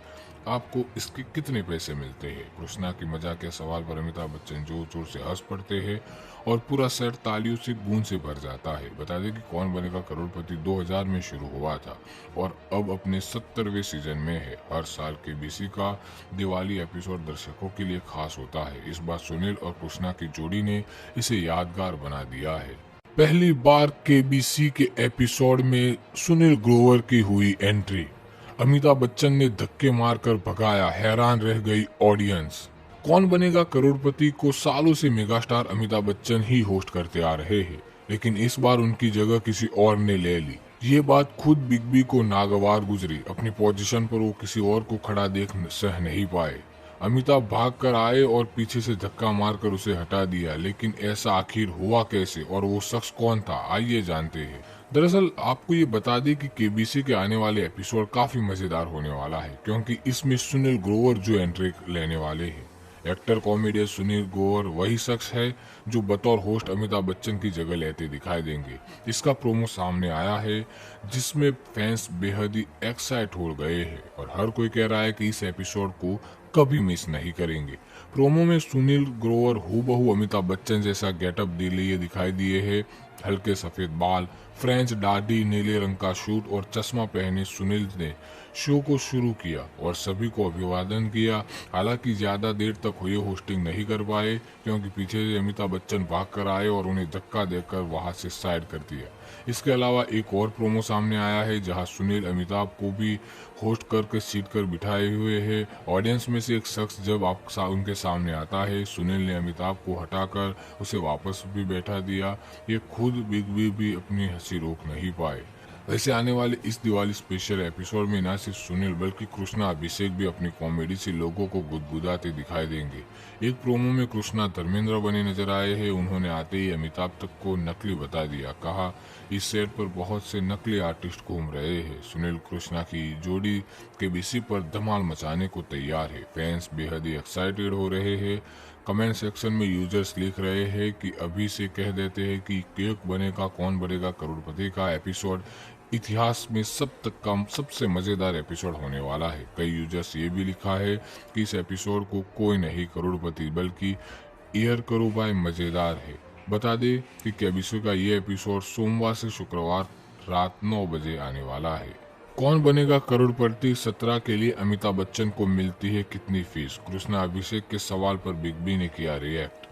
आपको इसके कितने पैसे मिलते हैं? कृष्णा की मजाक के सवाल पर अमिताभ बच्चन जोर जोर से हंस पड़ते हैं और पूरा सेट तालियों से गूंज से भर जाता है। बता दें कि कौन बनेगा करोड़पति 2000 में शुरू हुआ था और अब अपने 70वें सीजन में है। हर साल केबीसी का दिवाली एपिसोड दर्शकों के लिए खास होता है। इस बार सुनील और कृष्णा की जोड़ी ने इसे यादगार बना दिया है। पहली बार केबीसी के एपिसोड में सुनील ग्रोवर की हुई एंट्री। अमिताभ बच्चन ने धक्के मारकर भगाया, हैरान रह गई ऑडियंस। कौन बनेगा करोड़पति को सालों से मेगास्टार अमिताभ बच्चन ही होस्ट करते आ रहे हैं, लेकिन इस बार उनकी जगह किसी और ने ले ली। ये बात खुद बिग बी को नागवार गुजरी। अपनी पोजीशन पर वो किसी और को खड़ा देख सह नहीं पाए। अमिताभ भाग कर आए और पीछे से धक्का मारकर उसे हटा दिया, लेकिन ऐसा आखिर हुआ कैसे और वो शख्स कौन था, आइए जानते हैं। दरअसल आपको ये बता दें कि केबीसी के आने वाले एपिसोड काफी मजेदार होने वाला है, क्योंकि इसमें सुनील ग्रोवर जो एंट्री लेने वाले हैं। एक्टर कॉमेडियन सुनील ग्रोवर वही शख्स है जो बतौर होस्ट अमिताभ बच्चन की जगह लेते दिखाई देंगे। इसका प्रोमो सामने आया है, जिसमें फैंस बेहद ही एक्साइट हो गए हैं और हर कोई कह रहा है कि इस एपिसोड को कभी मिस नहीं करेंगे। प्रोमो में सुनील ग्रोवर हूबहू अमिताभ बच्चन जैसा गेटअप लिए दिखाई दिए है। हल्के सफेद बाल, फ्रेंच दाढ़ी, नीले रंग का सूट और चश्मा पहने सुनील ने शो को शुरू किया और सभी को अभिवादन किया। हालांकि ज्यादा देर तक हुए होस्टिंग नहीं कर पाए, क्योंकि पीछे से अमिताभ बच्चन भाग कर आए और उन्हें धक्का देकर वहां से साइड कर दिया। इसके अलावा एक और प्रोमो सामने आया है, जहां सुनील अमिताभ को भी होस्ट करके सीट कर बिठाए हुए है। ऑडियंस में से एक शख्स जब उनके सामने आता है, सुनील ने अमिताभ को हटाकर उसे वापस भी बैठा दिया। ये खुद बिग बी भी अपनी हंसी रोक नहीं पाए। वैसे आने वाले इस दिवाली स्पेशल एपिसोड में न सिर्फ सुनील बल्कि कृष्णा अभिषेक भी अपनी कॉमेडी से लोगों को गुदगुदाते दिखाई देंगे। एक प्रोमो में कृष्णा धर्मेंद्र बने नजर आए हैं। उन्होंने आते ही अमिताभ तक को नकली बता दिया। कहा, इस सेट पर बहुत से नकली आर्टिस्ट घूम रहे हैं। सुनील कृष्णा की जोड़ी केबीसी पर धमाल मचाने को तैयार है। फैंस बेहद ही एक्साइटेड हो रहे हैं। कमेंट सेक्शन में यूजर्स लिख रहे हैं कि अभी से कह देते हैं कि केक बनेगा कौन बनेगा करोड़पति का एपिसोड इतिहास में सबसे मजेदार एपिसोड होने वाला है। कई यूजर्स ये भी लिखा है कि इस एपिसोड को कोई नहीं करोड़पति बल्कि ईयर करो बाय मजेदार है। बता दें कि केबीसी का ये एपिसोड सोमवार से शुक्रवार रात 9 बजे आने वाला है। कौन बनेगा करोड़पति 17 के लिए अमिताभ बच्चन को मिलती है कितनी फीस? कृष्णा अभिषेक के सवाल पर बिग बी ने किया रिएक्ट।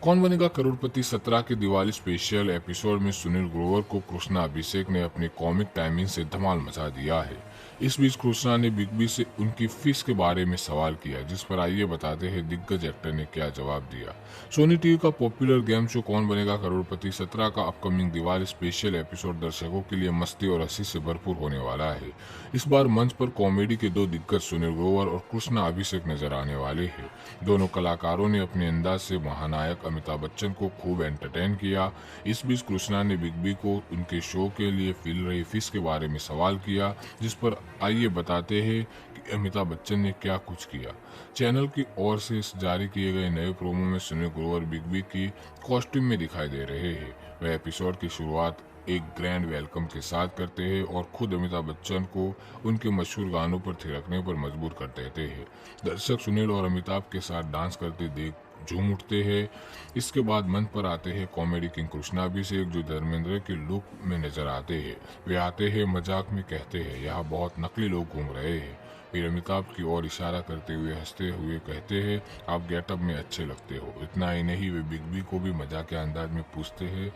कौन बनेगा करोड़पति 17 के दिवाली स्पेशल एपिसोड में सुनील ग्रोवर को कृष्णा अभिषेक ने अपनी कॉमिक टाइमिंग से धमाल मचा दिया है। इस बीच कृष्णा ने बिग बी से उनकी फीस के बारे में सवाल किया, जिस पर आइए बताते हैं दिग्गज एक्टर ने क्या जवाब दिया। सोनी टीवी का पॉपुलर गेम शो कौन बनेगा करोड़पति 17 का अपकमिंग दिवाली स्पेशल एपिसोड दर्शकों के लिए मस्ती और हंसी से भरपूर होने वाला है। इस बार मंच पर कॉमेडी के दो दिग्गज सुनील ग्रोवर और कृष्णा अभिषेक नजर आने वाले हैं। दोनों कलाकारों ने अपने अंदाज से महानायक अमिताभ बच्चन को खूब एंटरटेन किया। इस बीच कृष्णा ने बिग बी को उनके शो के लिए मिल रही फीस के बारे में सवाल किया, जिस पर आइए बताते हैं कि अमिताभ बच्चन ने क्या कुछ किया। चैनल की ओर से जारी किए गए नए प्रोमो में सुनील ग्रोवर बिग बी की कॉस्ट्यूम में दिखाई दे रहे हैं। वह एपिसोड की शुरुआत एक ग्रैंड वेलकम के साथ करते हैं और खुद अमिताभ बच्चन को उनके मशहूर गानों पर थिरकने पर मजबूर कर देते हैं। दर्शक सुनील और अमिताभ के साथ डांस करते देख झूम उठते हैं। इसके बाद मंच पर आते हैं कॉमेडी किंग कृष्णा अभिषेक, जो धर्मेंद्र के लुक में नजर आते हैं। वे आते हैं मजाक में कहते हैं, यहाँ बहुत नकली लोग घूम रहे हैं। फिर अमिताभ की ओर इशारा करते हुए हंसते हुए कहते हैं, आप गेटअप में अच्छे लगते हो। इतना ही नहीं, वे बिग बी को भी मजाक के अंदाज में पूछते हैं,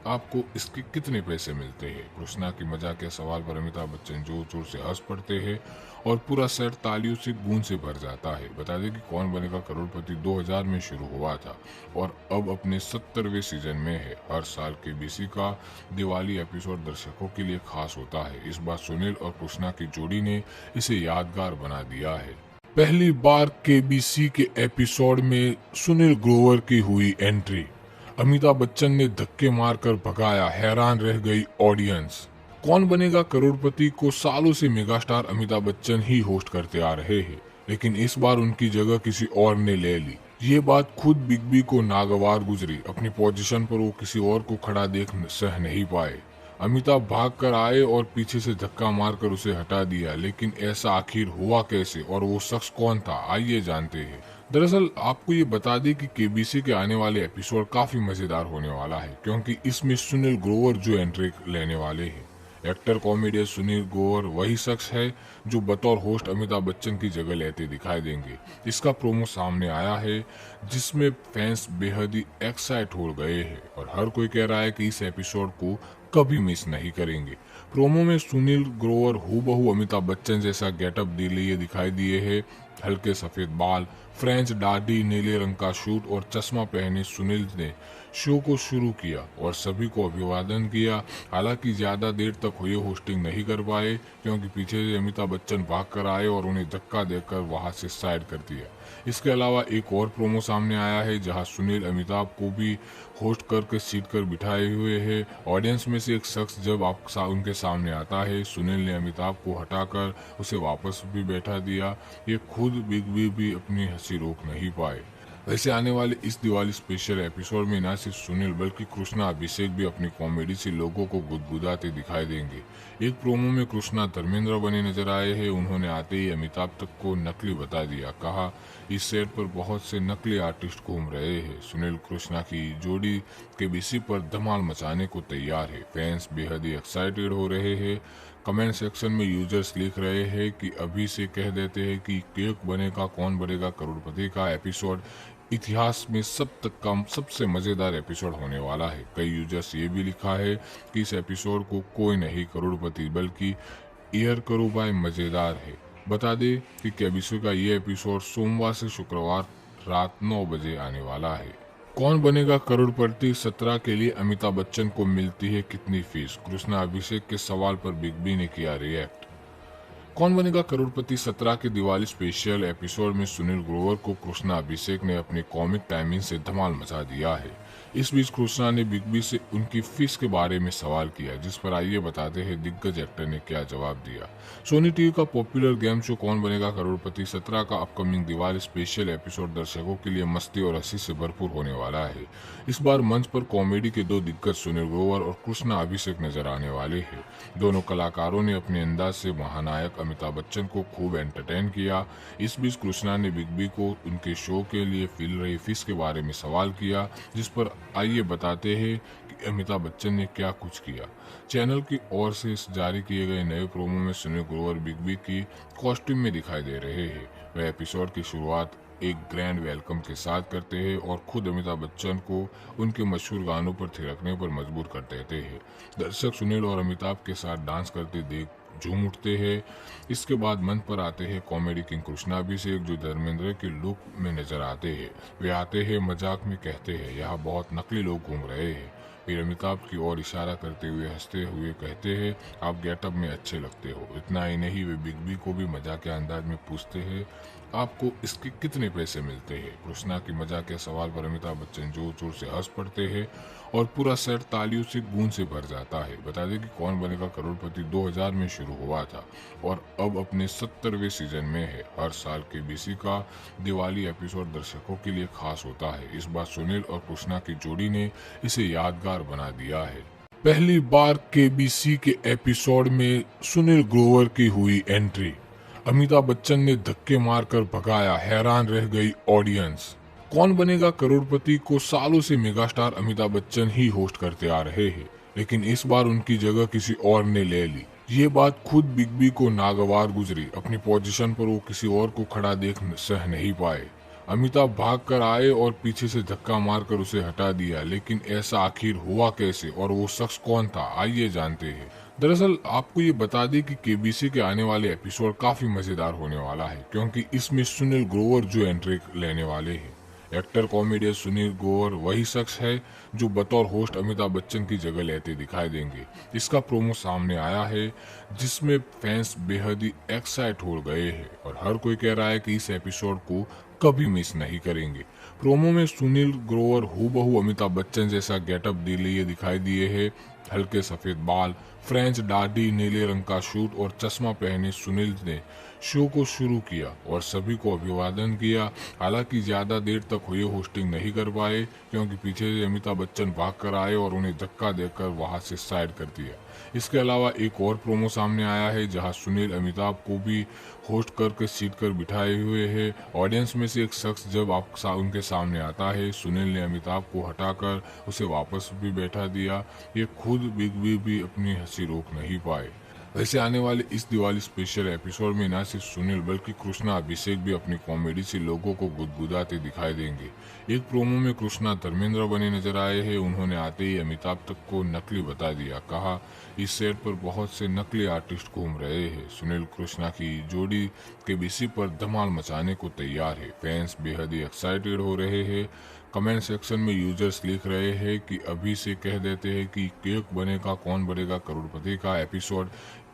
आपको इसके कितने पैसे मिलते हैं? कृष्णा की मजाक के सवाल पर अमिताभ बच्चन जोर जोर से हंस पड़ते हैं और पूरा सेट तालियों से गूंज से भर जाता है। बता दें कि कौन बनेगा करोड़पति 2000 में शुरू हुआ था और अब अपने 70वें सीजन में है। हर साल केबीसी का दिवाली एपिसोड दर्शकों के लिए खास होता है। इस बार सुनील और कृष्णा की जोड़ी ने इसे यादगार बना दिया है। पहली बार केबीसी के एपिसोड में सुनील ग्रोवर की हुई एंट्री। अमिताभ बच्चन ने धक्के मारकर भगाया, हैरान रह गई ऑडियंस। कौन बनेगा करोड़पति को सालों से मेगास्टार अमिताभ बच्चन ही होस्ट करते आ रहे हैं, लेकिन इस बार उनकी जगह किसी और ने ले ली। ये बात खुद बिग बी को नागवार गुजरी। अपनी पोजीशन पर वो किसी और को खड़ा देख सह नहीं पाए। अमिताभ भाग कर आए और पीछे से धक्का मारकर उसे हटा दिया, लेकिन ऐसा आखिर हुआ कैसे और वो शख्स कौन था, आइए जानते हैं। दरअसल आपको ये बता दें कि केबीसी के आने वाले एपिसोड काफी मजेदार होने वाला है, क्योंकि इसमें सुनील ग्रोवर जो एंट्री लेने वाले हैं। एक्टर कॉमेडियन सुनील ग्रोवर वही शख्स है जो बतौर होस्ट अमिताभ बच्चन की जगह लेते दिखाई देंगे। इसका प्रोमो सामने आया है, जिसमें फैंस बेहद ही एक्साइट हो गए हैं और हर कोई कह रहा है कि इस एपिसोड को कभी मिस नहीं करेंगे। प्रोमो में सुनील ग्रोवर हूबहू अमिताभ बच्चन जैसा गेटअप लिए दिखाई दिए है। हल्के सफेद बाल, फ्रेंच दाढ़ी, नीले रंग का शूट और चश्मा पहने सुनील ने शो को शुरू किया और सभी को अभिवादन किया। हालांकि ज्यादा देर तक हुए होस्टिंग नहीं कर पाए, क्योंकि पीछे से अमिताभ बच्चन भाग कर आए और उन्हें धक्का देकर वहां से साइड कर दिया। इसके अलावा एक और प्रोमो सामने आया है, जहां सुनील अमिताभ को भी होस्ट करके सीट कर बिठाए हुए है। ऑडियंस में से एक शख्स जब उनके सामने आता है, सुनील ने अमिताभ को हटाकर उसे वापस भी बैठा दिया। ये खुद बिग बी भी अपनी हंसी रोक नहीं पाए। वैसे आने वाले इस दिवाली स्पेशल एपिसोड में न सिर्फ सुनील बल्कि कृष्णा अभिषेक भी अपनी कॉमेडी से लोगों को गुदगुदाते दिखाई देंगे। एक प्रोमो में कृष्णा धर्मेंद्र बने नजर आए हैं। उन्होंने आते ही अमिताभ तक को नकली बता दिया। कहा, इस सेट पर बहुत से नकली आर्टिस्ट घूम रहे हैं। सुनील कृष्णा की जोड़ी केबीसी पर धमाल मचाने को तैयार है। फैंस बेहद ही एक्साइटेड हो रहे हैं। कमेंट सेक्शन में यूजर्स लिख रहे हैं कि अभी से कह देते हैं कि केक बनेगा कौन बनेगा करोड़पति का एपिसोड इतिहास में सबसे मजेदार एपिसोड होने वाला है। कई यूजर्स ये भी लिखा है कि इस एपिसोड को कोई नहीं करोड़पति बल्कि एयर करो बाय मजेदार है। बता दें कि केबीसी का ये एपिसोड सोमवार से शुक्रवार रात 9 बजे आने वाला है। कौन बनेगा करोड़पति 17 के लिए अमिताभ बच्चन को मिलती है कितनी फीस? कृष्णा अभिषेक के सवाल पर बिग बी ने किया रिएक्ट। कौन बनेगा करोड़पति 17 के दिवाली स्पेशल एपिसोड में सुनील ग्रोवर को कृष्णा अभिषेक ने अपनी कॉमिक टाइमिंग से धमाल मचा दिया है। इस बीच कृष्णा ने बिग बी से उनकी फीस के बारे में सवाल किया, जिस पर आइए बताते हैं दिग्गज एक्टर ने क्या जवाब दिया। सोनी टीवी का पॉपुलर गेम शो कौन बनेगा करोड़पति 17 का अपकमिंग दिवाली स्पेशल एपिसोड दर्शकों के लिए मस्ती और हंसी से भरपूर होने वाला है। इस बार मंच पर कॉमेडी के दो दिग्गज सुनील ग्रोवर और कृष्णा अभिषेक नजर आने वाले हैं। दोनों कलाकारों ने अपने अंदाज से महानायक अमिताभ बच्चन को खूब एंटरटेन किया। इस बीच कृष्णा ने बिग बी को उनके शो के लिए मिल रही फीस के बारे में सवाल किया, जिस पर आइए बताते हैं कि अमिताभ बच्चन ने क्या कुछ किया। चैनल की ओर से जारी किए गए नए प्रोमो में सुनील ग्रोवर बिग बी की कॉस्ट्यूम में दिखाई दे रहे हैं। वह एपिसोड की शुरुआत एक ग्रैंड वेलकम के साथ करते हैं और खुद अमिताभ बच्चन को उनके मशहूर गानों पर थिरकने पर मजबूर कर देते हैं। दर्शक सुनील और अमिताभ के साथ डांस करते देख झूम उठते हैं। इसके बाद मंच पर आते हैं कॉमेडी किंग कृष्णा अभिषेक, जो धर्मेंद्र के लुक में नजर आते हैं। वे आते हैं, मजाक में कहते हैं यहाँ बहुत नकली लोग घूम रहे हैं। फिर अमिताभ की ओर इशारा करते हुए हंसते हुए कहते हैं आप गेटअप में अच्छे लगते हो। इतना ही नहीं, वे बिग बी को भी मजाक के अंदाज में पूछते हैं आपको इसके कितने पैसे मिलते हैं। कृष्णा की मजाक के सवाल पर अमिताभ बच्चन जोर जोर से हंस पड़ते हैं और पूरा सेट तालियों से गूंज से भर जाता है। बता दें कि कौन बनेगा करोड़पति 2000 में शुरू हुआ था और अब अपने 70वें सीजन में है। हर साल केबीसी का दिवाली एपिसोड दर्शकों के लिए खास होता है। इस बार सुनील और कृष्णा की जोड़ी ने इसे यादगार बना दिया है। पहली बार केबीसी के एपिसोड में सुनील ग्रोवर की हुई एंट्री। अमिताभ बच्चन ने धक्के मारकर भगाया, हैरान रह गई ऑडियंस। कौन बनेगा करोड़पति को सालों से मेगास्टार अमिताभ बच्चन ही होस्ट करते आ रहे हैं, लेकिन इस बार उनकी जगह किसी और ने ले ली। ये बात खुद बिग बी को नागवार गुजरी। अपनी पोजीशन पर वो किसी और को खड़ा देख सह नहीं पाए। अमिताभ भाग कर आए और पीछे से धक्का मारकर उसे हटा दिया, लेकिन ऐसा आखिर हुआ कैसे और वो शख्स कौन था, आइए जानते हैं। दरअसल आपको ये बता दें कि केबीसी के आने वाले एपिसोड काफी मजेदार होने वाला है, क्योंकि इसमें सुनील ग्रोवर जो एंट्री लेने वाले हैं। एक्टर कॉमेडियन सुनील ग्रोवर वही शख्स है जो बतौर होस्ट अमिताभ बच्चन की जगह लेते दिखाई देंगे। इसका प्रोमो सामने आया है, जिसमें फैंस बेहद ही एक्साइट हो गए हैं और हर कोई कह रहा है कि इस एपिसोड को कभी मिस नहीं करेंगे। प्रोमो में सुनील ग्रोवर हूबहू अमिताभ बच्चन जैसा गेटअप लिए दिखाई दिए है। हल्के सफेद बाल, फ्रेंच दाढ़ी, नीले रंग का शूट और चश्मा पहने सुनील ने शो को शुरू किया और सभी को अभिवादन किया। हालांकि ज्यादा देर तक हुए होस्टिंग नहीं कर पाए, क्योंकि पीछे से अमिताभ बच्चन भाग कर आए और उन्हें धक्का देकर वहां से साइड कर दिया। इसके अलावा एक और प्रोमो सामने आया है, जहां सुनील अमिताभ को भी होस्ट करके सीट कर बिठाए हुए है। ऑडियंस में से एक शख्स जब उनके सामने आता है, सुनील ने अमिताभ को हटाकर उसे वापस भी बैठा दिया। ये खुद बिग बी भी अपनी हंसी रोक नहीं पाए। वैसे आने वाले इस दिवाली स्पेशल एपिसोड में न सिर्फ सुनील बल्कि कृष्णा अभिषेक भी अपनी कॉमेडी से लोगों को गुदगुदाते दिखाई देंगे। एक प्रोमो में कृष्णा धर्मेंद्र बने नजर आए हैं। उन्होंने आते ही अमिताभ तक को नकली बता दिया। कहा इस सेट पर बहुत से नकली आर्टिस्ट घूम रहे हैं। सुनील कृष्णा की जोड़ी केबीसी पर धमाल मचाने को तैयार है। फैंस बेहद ही एक्साइटेड हो रहे हैं। कमेंट सेक्शन में यूजर्स लिख रहे हैं कि अभी से कह देते हैं कि केक बनेगा कौन बनेगा करोड़पति का एपिसोड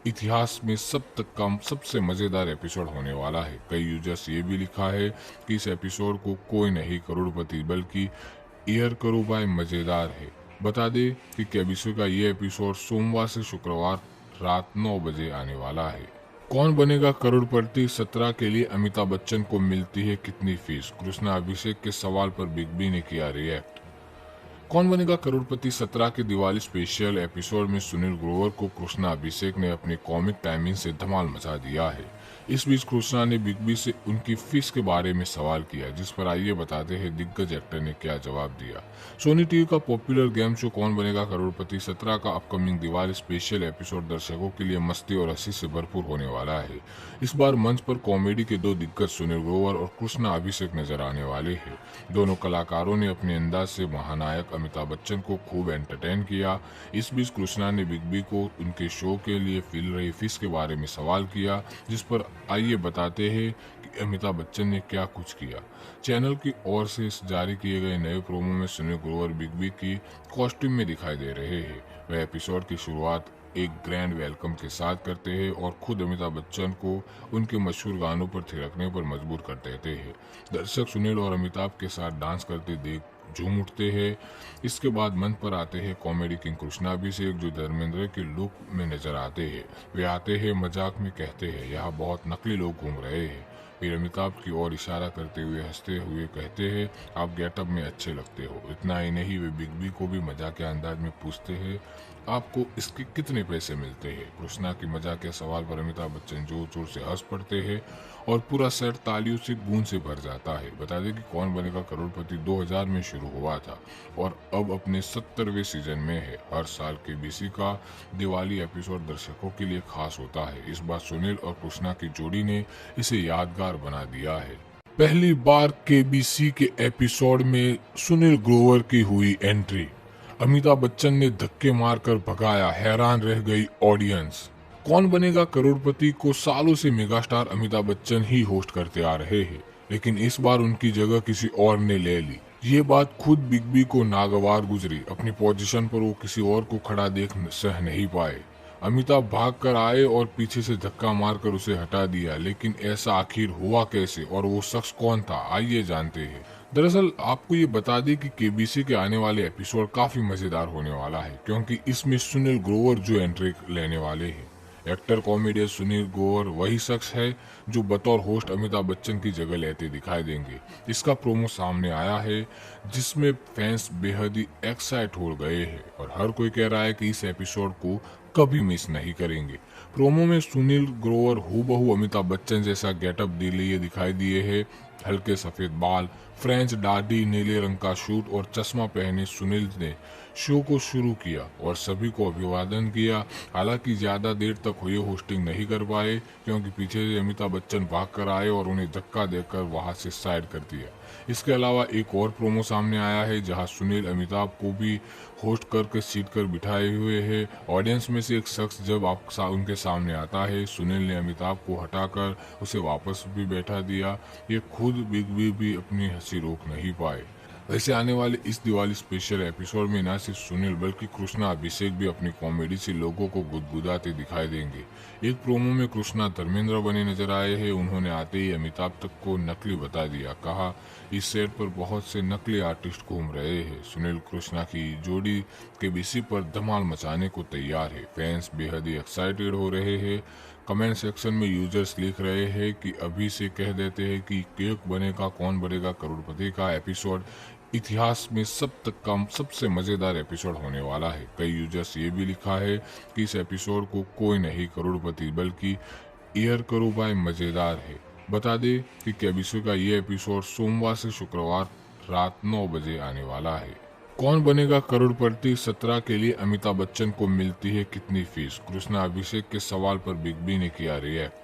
इतिहास में सबसे मजेदार एपिसोड होने वाला है। कई यूजर्स ये भी लिखा है कि इस एपिसोड को कोई नहीं करोड़पति बल्कि ईयर करो बाय मजेदार है। बता दें कि केबीसी का ये एपिसोड सोमवार से शुक्रवार रात 9 बजे आने वाला है। कौन बनेगा करोड़पति 17 के लिए अमिताभ बच्चन को मिलती है कितनी फीस? कृष्णा अभिषेक के सवाल पर बिग बी ने किया रिएक्ट। कौन बनेगा करोड़पति 17 के दिवाली स्पेशल एपिसोड में सुनील ग्रोवर को कृष्णा अभिषेक ने अपनी कॉमिक टाइमिंग से धमाल मचा दिया है। इस बीच कृष्णा ने बिग बी से उनकी फीस के बारे में सवाल किया, जिस पर आइए बताते हैं दिग्गज एक्टर ने क्या जवाब दिया। सोनी टीवी का पॉपुलर गेम शो कौन बनेगा करोड़पति 17 का अपकमिंग दिवाली स्पेशल एपिसोड दर्शकों के लिए मस्ती और हंसी से भरपूर होने वाला है। इस बार मंच पर कॉमेडी के दो दिग्गज सुनील ग्रोवर और कृष्णा अभिषेक नजर आने वाले हैं। दोनों कलाकारों ने अपने अंदाज से महानायक अमिताभ बच्चन को खूब एंटरटेन किया। इस बीच कृष्णा ने बिग बी को उनके शो के लिए मिल रही फीस के बारे में सवाल किया, जिस पर आइए बताते हैं कि अमिताभ बच्चन ने क्या कुछ किया। चैनल की ओर से जारी किए गए नए प्रोमो में सुनील ग्रोवर बिग बी की कॉस्ट्यूम में दिखाई दे रहे हैं। वह एपिसोड की शुरुआत एक ग्रैंड वेलकम के साथ करते हैं और खुद अमिताभ बच्चन को उनके मशहूर गानों पर थिरकने पर मजबूर कर देते हैं। दर्शक सुनील और अमिताभ के साथ डांस करते देख झूम उठते हैं। इसके बाद मंच पर आते हैं कॉमेडी किंग कृष्णा अभिषेक, जो धर्मेंद्र के लुक में नजर आते हैं। वे आते हैं, मजाक में कहते हैं यहाँ बहुत नकली लोग घूम रहे हैं। फिर अमिताभ की ओर इशारा करते हुए हंसते हुए कहते हैं आप गेटअप में अच्छे लगते हो। इतना ही नहीं, वे बिग बी को भी मजाक के अंदाज में पूछते हैं आपको इसके कितने पैसे मिलते हैं? कृष्णा की मजाक के सवाल पर अमिताभ बच्चन जोर जोर से हंस पड़ते हैं और पूरा सेट तालियों से गूंज से भर जाता है। बता दें कि कौन बनेगा करोड़पति 2000 में शुरू हुआ था और अब अपने 70वें सीजन में है। हर साल केबीसी का दिवाली एपिसोड दर्शकों के लिए खास होता है। इस बार सुनील और कृष्णा की जोड़ी ने इसे यादगार बना दिया है। पहली बार केबीसी के एपिसोड में सुनील ग्रोवर की हुई एंट्री। अमिताभ बच्चन ने धक्के मारकर भगाया, हैरान रह गई ऑडियंस। कौन बनेगा करोड़पति को सालों से मेगास्टार अमिताभ बच्चन ही होस्ट करते आ रहे हैं, लेकिन इस बार उनकी जगह किसी और ने ले ली। ये बात खुद बिग बी को नागवार गुजरी। अपनी पोजीशन पर वो किसी और को खड़ा देख सह नहीं पाए। अमिताभ भाग कर आए और पीछे से धक्का मारकर उसे हटा दिया, लेकिन ऐसा आखिर हुआ कैसे और वो शख्स कौन था, आइए जानते हैं। दरअसल आपको ये बता दें कि केबीसी के आने वाले एपिसोड काफी मजेदार होने वाला है, क्योंकि इसमें सुनील ग्रोवर जो एंट्री लेने वाले हैं। एक्टर कॉमेडियन सुनील ग्रोवर वही शख्स है जो बतौर होस्ट अमिताभ बच्चन की जगह लेते दिखाई देंगे। इसका प्रोमो सामने आया है जिसमें फैंस बेहद ही एक्साइट हो गए हैं और हर कोई कह रहा है कि इस एपिसोड को कभी मिस नहीं करेंगे। प्रोमो में सुनील ग्रोवर हूबहू अमिताभ बच्चन जैसा गेटअप लिए दिखाई दिए है। हल्के सफेद बाल, फ्रेंच दाढ़ी, नीले रंग का शूट और चश्मा पहने सुनील ने शो को शुरू किया और सभी को अभिवादन किया। हालांकि ज्यादा देर तक हुए होस्टिंग नहीं कर पाए, क्योंकि पीछे से अमिताभ बच्चन भाग कर आए और उन्हें धक्का देकर वहां से साइड कर दिया। इसके अलावा एक और प्रोमो सामने आया है जहां सुनील अमिताभ को भी होस्ट करके सीट कर बिठाए हुए है। ऑडियंस में से एक शख्स जब उनके सामने आता है, सुनील ने अमिताभ को हटाकर उसे वापस भी बैठा दिया। ये खुद बिग बी भी अपनी हंसी रोक नहीं पाए। वैसे आने वाले इस दिवाली स्पेशल एपिसोड में न सिर्फ सुनील बल्कि कृष्णा अभिषेक भी अपनी कॉमेडी से लोगों को गुदगुदाते दिखाई देंगे। एक प्रोमो में कृष्णा धर्मेंद्र बने नजर आए हैं। उन्होंने आते ही अमिताभ तक को नकली बता दिया। कहा इस सेट पर बहुत से नकली आर्टिस्ट घूम रहे हैं। सुनील कृष्णा की जोड़ी केबीसी पर धमाल मचाने को तैयार है। फैंस बेहद ही एक्साइटेड हो रहे हैं। कमेंट सेक्शन में यूजर्स लिख रहे हैं कि अभी से कह देते हैं कि केक बनेगा कौन बनेगा करोड़पति का एपिसोड इतिहास में सबसे मजेदार एपिसोड होने वाला है। कई यूजर्स ये भी लिखा है कि इस एपिसोड को कोई नहीं करोड़पति बल्कि एयर करो बाय मजेदार है। बता दें कि केबीसी का ये एपिसोड सोमवार से शुक्रवार रात 9 बजे आने वाला है। कौन बनेगा करोड़पति 17 के लिए अमिताभ बच्चन को मिलती है कितनी फीस? कृष्णा अभिषेक के सवाल पर बिग बी ने किया रिएक्ट।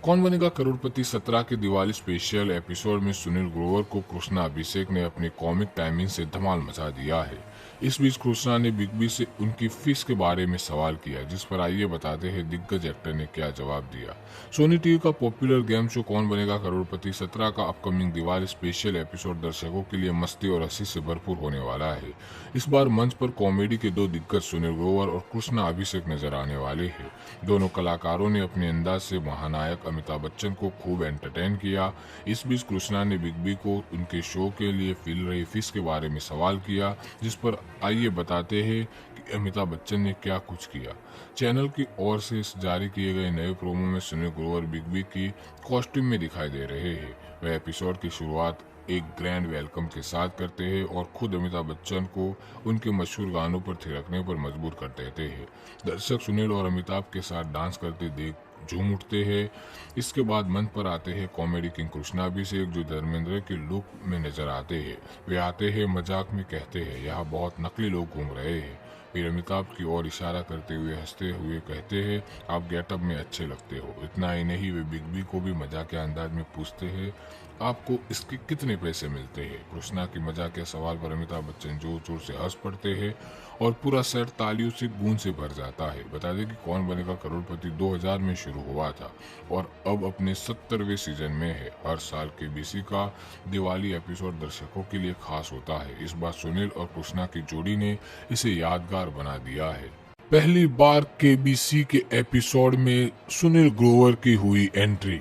कौन बनेगा करोड़पति 17 के दिवाली स्पेशल एपिसोड में सुनील ग्रोवर को कृष्णा अभिषेक ने अपनी कॉमिक टाइमिंग से धमाल मचा दिया है। इस बीच कृष्णा ने बिग बी से उनकी फीस के बारे में सवाल किया, जिस पर आइए बताते हैं दिग्गज एक्टर ने क्या जवाब दिया। सोनी टीवी का पॉपुलर गेम शो कौन बनेगा करोड़पति 17 का अपकमिंग दिवाली स्पेशल एपिसोड दर्शकों के लिए मस्ती और हंसी से भरपूर होने वाला है। इस बार मंच पर कॉमेडी के दो दिग्गज सुनील ग्रोवर और कृष्णा अभिषेक नजर आने वाले हैं। दोनों कलाकारों ने अपने अंदाज से महानायक अमिताभ बच्चन को खूब एंटरटेन किया। इस बीच कृष्णा ने बिग बी को उनके शो के लिए मिल रही फीस के बारे में सवाल किया, जिस पर आइए बताते हैं कि अमिताभ बच्चन ने क्या कुछ किया। चैनल की ओर से जारी किए गए नए प्रोमो में सुनील ग्रोवर बिग बी की कॉस्ट्यूम में दिखाई दे रहे हैं। वह एपिसोड की शुरुआत एक ग्रैंड वेलकम के साथ करते हैं और खुद अमिताभ बच्चन को उनके मशहूर गानों पर थिरकने पर मजबूर कर देते हैं। दर्शक सुनील और अमिताभ के साथ डांस करते देख झूम उठते हैं। इसके बाद मंच पर आते हैं कॉमेडी किंग कृष्णा अभिषेक, जो धर्मेंद्र के लुक में नजर आते हैं। वे आते हैं, मजाक में कहते हैं यहाँ बहुत नकली लोग घूम रहे हैं। फिर अमिताभ की ओर इशारा करते हुए हंसते हुए कहते हैं आप गेटअप में अच्छे लगते हो। इतना ही नहीं, वे बिग बी को भी मजाक के अंदाज में पूछते हैं आपको इसके कितने पैसे मिलते हैं? कृष्णा की मजाक के सवाल पर अमिताभ बच्चन जोर जोर से हंस पड़ते हैं और पूरा सेट तालियों से गूंज से भर जाता है। बता दें कि कौन बनेगा करोड़पति 2000 में शुरू हुआ था और अब अपने 70वें सीजन में है। हर साल केबीसी का दिवाली एपिसोड दर्शकों के लिए खास होता है। इस बार सुनील और कृष्णा की जोड़ी ने इसे यादगार बना दिया है। पहली बार केबीसी के एपिसोड में सुनील ग्रोवर की हुई एंट्री।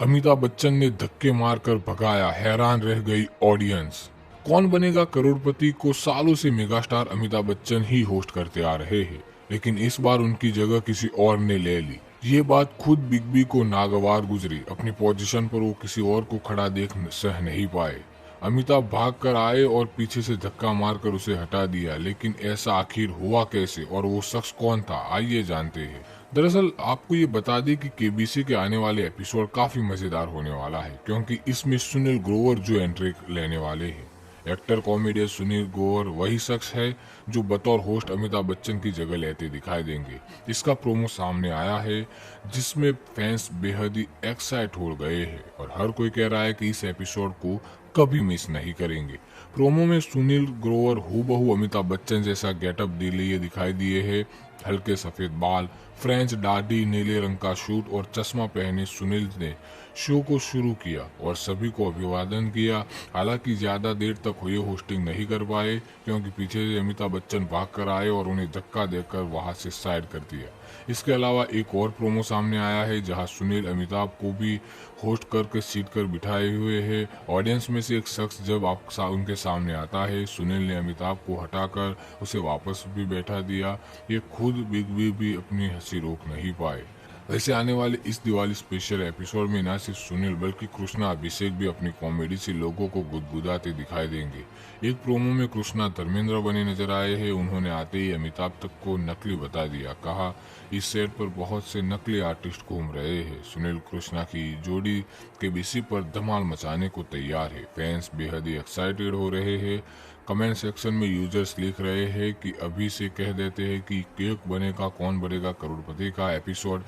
अमिताभ बच्चन ने धक्के मारकर भगाया, हैरान रह गई ऑडियंस। कौन बनेगा करोड़पति को सालों से मेगास्टार अमिताभ बच्चन ही होस्ट करते आ रहे हैं, लेकिन इस बार उनकी जगह किसी और ने ले ली। ये बात खुद बिग बी को नागवार गुजरी। अपनी पोजीशन पर वो किसी और को खड़ा देख सह नहीं पाए। अमिताभ भाग कर आए और पीछे से धक्का मारकर उसे हटा दिया, लेकिन ऐसा आखिर हुआ कैसे और वो शख्स कौन था, आइए जानते हैं। दरअसल आपको ये बता दें कि केबीसी के आने वाले एपिसोड काफी मजेदार होने वाला है, क्योंकि इसमें सुनील ग्रोवर जो एंट्री लेने वाले हैं। एक्टर कॉमेडियन सुनील ग्रोवर वही शख्स है जो बतौर होस्ट अमिताभ बच्चन की जगह लेते दिखाई देंगे। इसका प्रोमो सामने आया है, जिसमें फैंस बेहद ही एक्साइट हो गए हैं और हर कोई कह रहा है कि इस एपिसोड को कभी मिस नहीं करेंगे। प्रोमो में सुनील ग्रोवर हूबहू अमिताभ बच्चन जैसा गेटअप लिए दिखाई दिए है। हल्के सफेद बाल, फ्रेंच दाढ़ी, नीले रंग का सूट और चश्मा पहने सुनील ने शो को शुरू किया और सभी को अभिवादन किया। हालांकि ज्यादा देर तक ये होस्टिंग नहीं कर पाए, क्योंकि पीछे से अमिताभ बच्चन भाग कर आए और उन्हें धक्का देकर वहां से साइड कर दिया। इसके अलावा एक और प्रोमो सामने आया है, जहां सुनील अमिताभ को भी होस्ट करके सीट कर बिठाए हुए है। ऑडियंस में से एक शख्स जब उनके सामने आता है, सुनील ने अमिताभ को हटाकर उसे वापस भी बैठा दिया। ये खुद बिग बी भी अपनी हंसी रोक नहीं पाए। वैसे आने वाले इस दिवाली स्पेशल एपिसोड में न सिर्फ सुनील बल्कि कृष्णा अभिषेक भी अपनी कॉमेडी से लोगों को गुदगुदाते दिखाई देंगे। एक प्रोमो में कृष्णा धर्मेंद्र बने नजर आए हैं। उन्होंने आते ही अमिताभ तक को नकली बता दिया। कहा, इस सेट पर बहुत से नकली आर्टिस्ट घूम रहे हैं। सुनील कृष्णा की जोड़ी केबीसी पर धमाल मचाने को तैयार है। फैंस बेहद ही एक्साइटेड हो रहे हैं। कमेंट सेक्शन में यूजर्स लिख रहे हैं कि अभी से कह देते हैं कि केक बनेगा कौन बनेगा करोड़पति का एपिसोड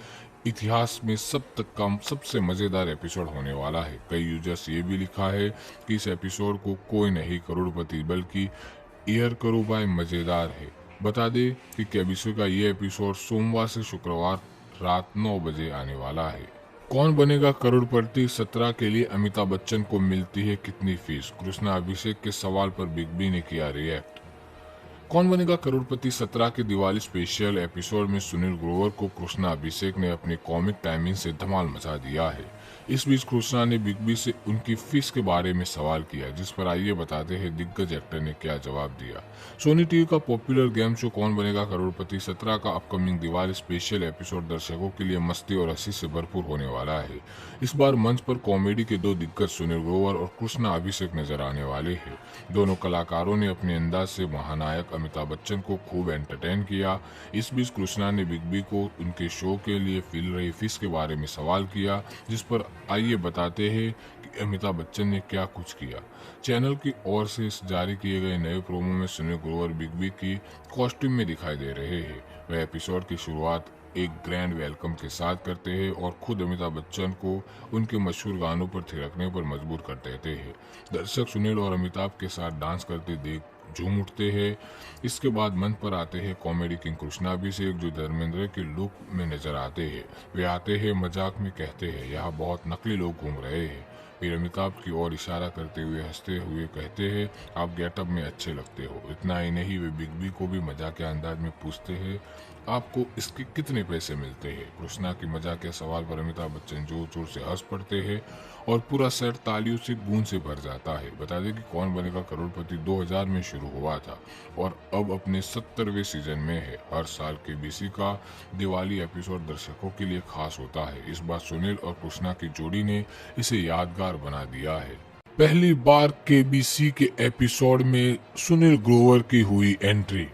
इतिहास में सबसे मजेदार एपिसोड होने वाला है। कई यूजर्स ये भी लिखा है कि इस एपिसोड को कोई नहीं करोड़पति बल्कि एयर करो बाय मजेदार है। बता दें कि केबीसी का ये एपिसोड सोमवार से शुक्रवार रात 9 बजे आने वाला है। कौन बनेगा करोड़पति 17 के लिए अमिताभ बच्चन को मिलती है कितनी फीस? कृष्णा अभिषेक के सवाल पर बिग बी ने किया रिएक्ट। कौन बनेगा करोड़पति 17 के दिवाली स्पेशल एपिसोड में सुनील ग्रोवर को कृष्णा अभिषेक ने अपनी कॉमिक टाइमिंग से धमाल मचा दिया है। इस बीच कृष्णा ने बिग बी से उनकी फीस के बारे में सवाल किया, जिस पर आइए बताते हैं दिग्गज एक्टर ने क्या जवाब दिया। सोनी टीवी का पॉपुलर गेम शो कौन बनेगा करोड़पति 17 का अपकमिंग दिवाली स्पेशल एपिसोड दर्शकों के लिए मस्ती और हंसी से भरपूर होने वाला है। इस बार मंच पर कॉमेडी के दो दिग्गज सुनील ग्रोवर और कृष्णा अभिषेक नजर आने वाले हैं। दोनों कलाकारों ने अपने अंदाज से महानायक अमिताभ बच्चन को खूब एंटरटेन किया। इस बीच कृष्णा ने बिग बी को उनके शो के लिए मिल रही फीस के बारे में सवाल किया, जिस पर आइए बताते हैं कि अमिताभ बच्चन ने क्या कुछ किया। चैनल की ओर से जारी किए गए नए प्रोमो में सुनील ग्रोवर बिग बी की कॉस्ट्यूम में दिखाई दे रहे हैं। वह एपिसोड की शुरुआत एक ग्रैंड वेलकम के साथ करते हैं और खुद अमिताभ बच्चन को उनके मशहूर गानों पर थिरकने पर मजबूर कर देते हैं। दर्शक सुनील और अमिताभ के साथ डांस करते देख झूम उठते हैं। इसके बाद मंच पर आते हैं कॉमेडी किंग कृष्णा अभिषेक, जो धर्मेंद्र के लुक में नजर आते हैं। वे आते हैं, मजाक में कहते हैं, यहाँ बहुत नकली लोग घूम रहे हैं। फिर अमिताभ की ओर इशारा करते हुए हंसते हुए कहते हैं, आप गेटअप में अच्छे लगते हो। इतना ही नहीं, वे बिग बी को भी मजाक के अंदाज में पूछते हैं, आपको इसके कितने पैसे मिलते हैं? कृष्णा की मजाक के सवाल पर अमिताभ बच्चन जोर जोर से हंस पड़ते हैं और पूरा सेट तालियों से गूंज से भर जाता है। बता दें कि कौन बनेगा करोड़पति 2000 में शुरू हुआ था और अब अपने 70वें सीजन में है। हर साल केबीसी का दिवाली एपिसोड दर्शकों के लिए खास होता है। इस बार सुनील और कृष्णा की जोड़ी ने इसे यादगार बना दिया है। पहली बार केबीसी के एपिसोड में सुनील ग्रोवर की हुई एंट्री।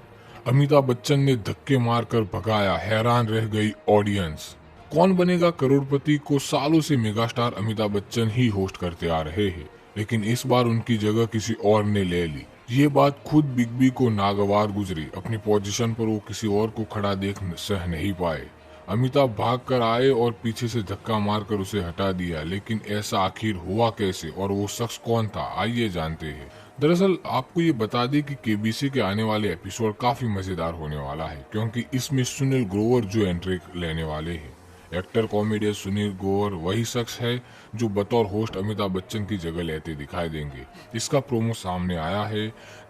अमिताभ बच्चन ने धक्के मारकर भगाया, हैरान रह गई ऑडियंस। कौन बनेगा करोड़पति को सालों से मेगास्टार अमिताभ बच्चन ही होस्ट करते आ रहे हैं, लेकिन इस बार उनकी जगह किसी और ने ले ली। ये बात खुद बिग बी को नागवार गुजरी। अपनी पोजीशन पर वो किसी और को खड़ा देख सह नहीं पाए। अमिताभ भाग कर आए और पीछे से धक्का मारकर उसे हटा दिया, लेकिन ऐसा आखिर हुआ कैसे और वो शख्स कौन था, आइए जानते हैं। दरअसल आपको ये बता दें कि केबीसी के आने वाले एपिसोड काफी मजेदार होने वाला है, क्योंकि इसमें सुनील ग्रोवर जो एंट्री लेने वाले हैं। एक्टर कॉमेडियन सुनील ग्रोवर वही शख्स है जो बतौर होस्ट अमिताभ बच्चन की जगह लेते दिखाई देंगे। इसका प्रोमो सामने आया है,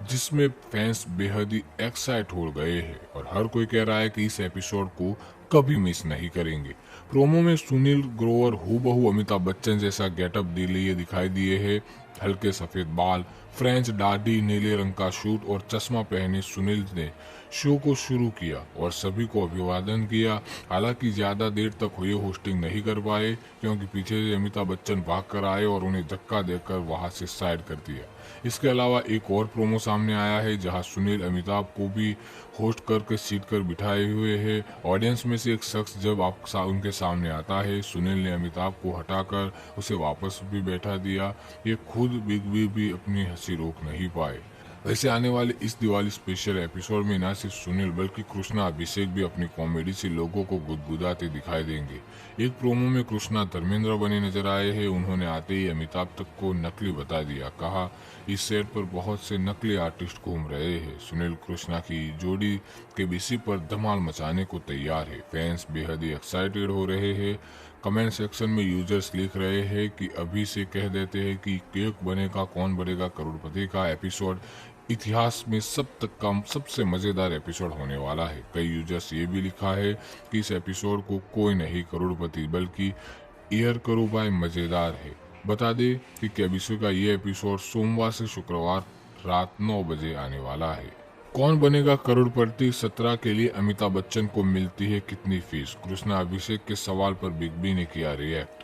जिसमें फैंस बेहद ही एक्साइट हो गए हैं और हर कोई कह रहा है कि इस एपिसोड को कभी मिस नहीं करेंगे। प्रोमो में सुनील ग्रोवर हूबहू अमिताभ बच्चन जैसा गेटअप लिए दिखाई दिए है। हल्के सफेद बाल, फ्रेंच दाढ़ी, नीले रंग का सूट और चश्मा पहने सुनील ने शो को शुरू किया और सभी को अभिवादन किया। हालांकि ज्यादा देर तक हुए होस्टिंग नहीं कर पाए क्योंकि पीछे से अमिताभ बच्चन भाग कर आए और उन्हें धक्का देकर वहां से साइड कर दिया। इसके अलावा एक और प्रोमो सामने आया है जहां सुनील अमिताभ को भी होस्ट करके सीट कर बिठाए हुए है। ऑडियंस में से एक शख्स जब उनके सामने आता है, सुनील ने अमिताभ को हटाकर उसे वापस भी बैठा दिया। ये खुद बिग बी भी अपनी हंसी रोक नहीं पाए। वैसे आने वाले इस दिवाली स्पेशल एपिसोड में न सिर्फ सुनील बल्कि कृष्णा अभिषेक भी अपनी कॉमेडी से लोगों को गुदगुदाते दिखाई देंगे। एक प्रोमो में कृष्णा धर्मेंद्र बने नजर आए हैं। उन्होंने आते ही अमिताभ तक को नकली बता दिया। कहा इस सेट पर बहुत से नकली आर्टिस्ट घूम रहे हैं। सुनील कृष्णा की जोड़ी केबीसी पर धमाल मचाने को तैयार है। फैंस बेहद ही एक्साइटेड हो रहे हैं। कमेंट सेक्शन में यूजर्स लिख रहे हैं कि अभी से कह देते हैं कि केक बनेगा कौन बनेगा करोड़पति का एपिसोड इतिहास में सबसे मजेदार एपिसोड होने वाला है। कई यूजर्स ये भी लिखा है कि इस एपिसोड को कोई नहीं करोड़पति बल्कि एयर करो बाय मजेदार है। बता दें कि केबीसी का ये एपिसोड सोमवार से शुक्रवार रात 9 बजे आने वाला है। कौन बनेगा करोड़पति 17 के लिए अमिताभ बच्चन को मिलती है कितनी फीस? कृष्णा अभिषेक के सवाल पर बिग बी ने किया रिएक्ट।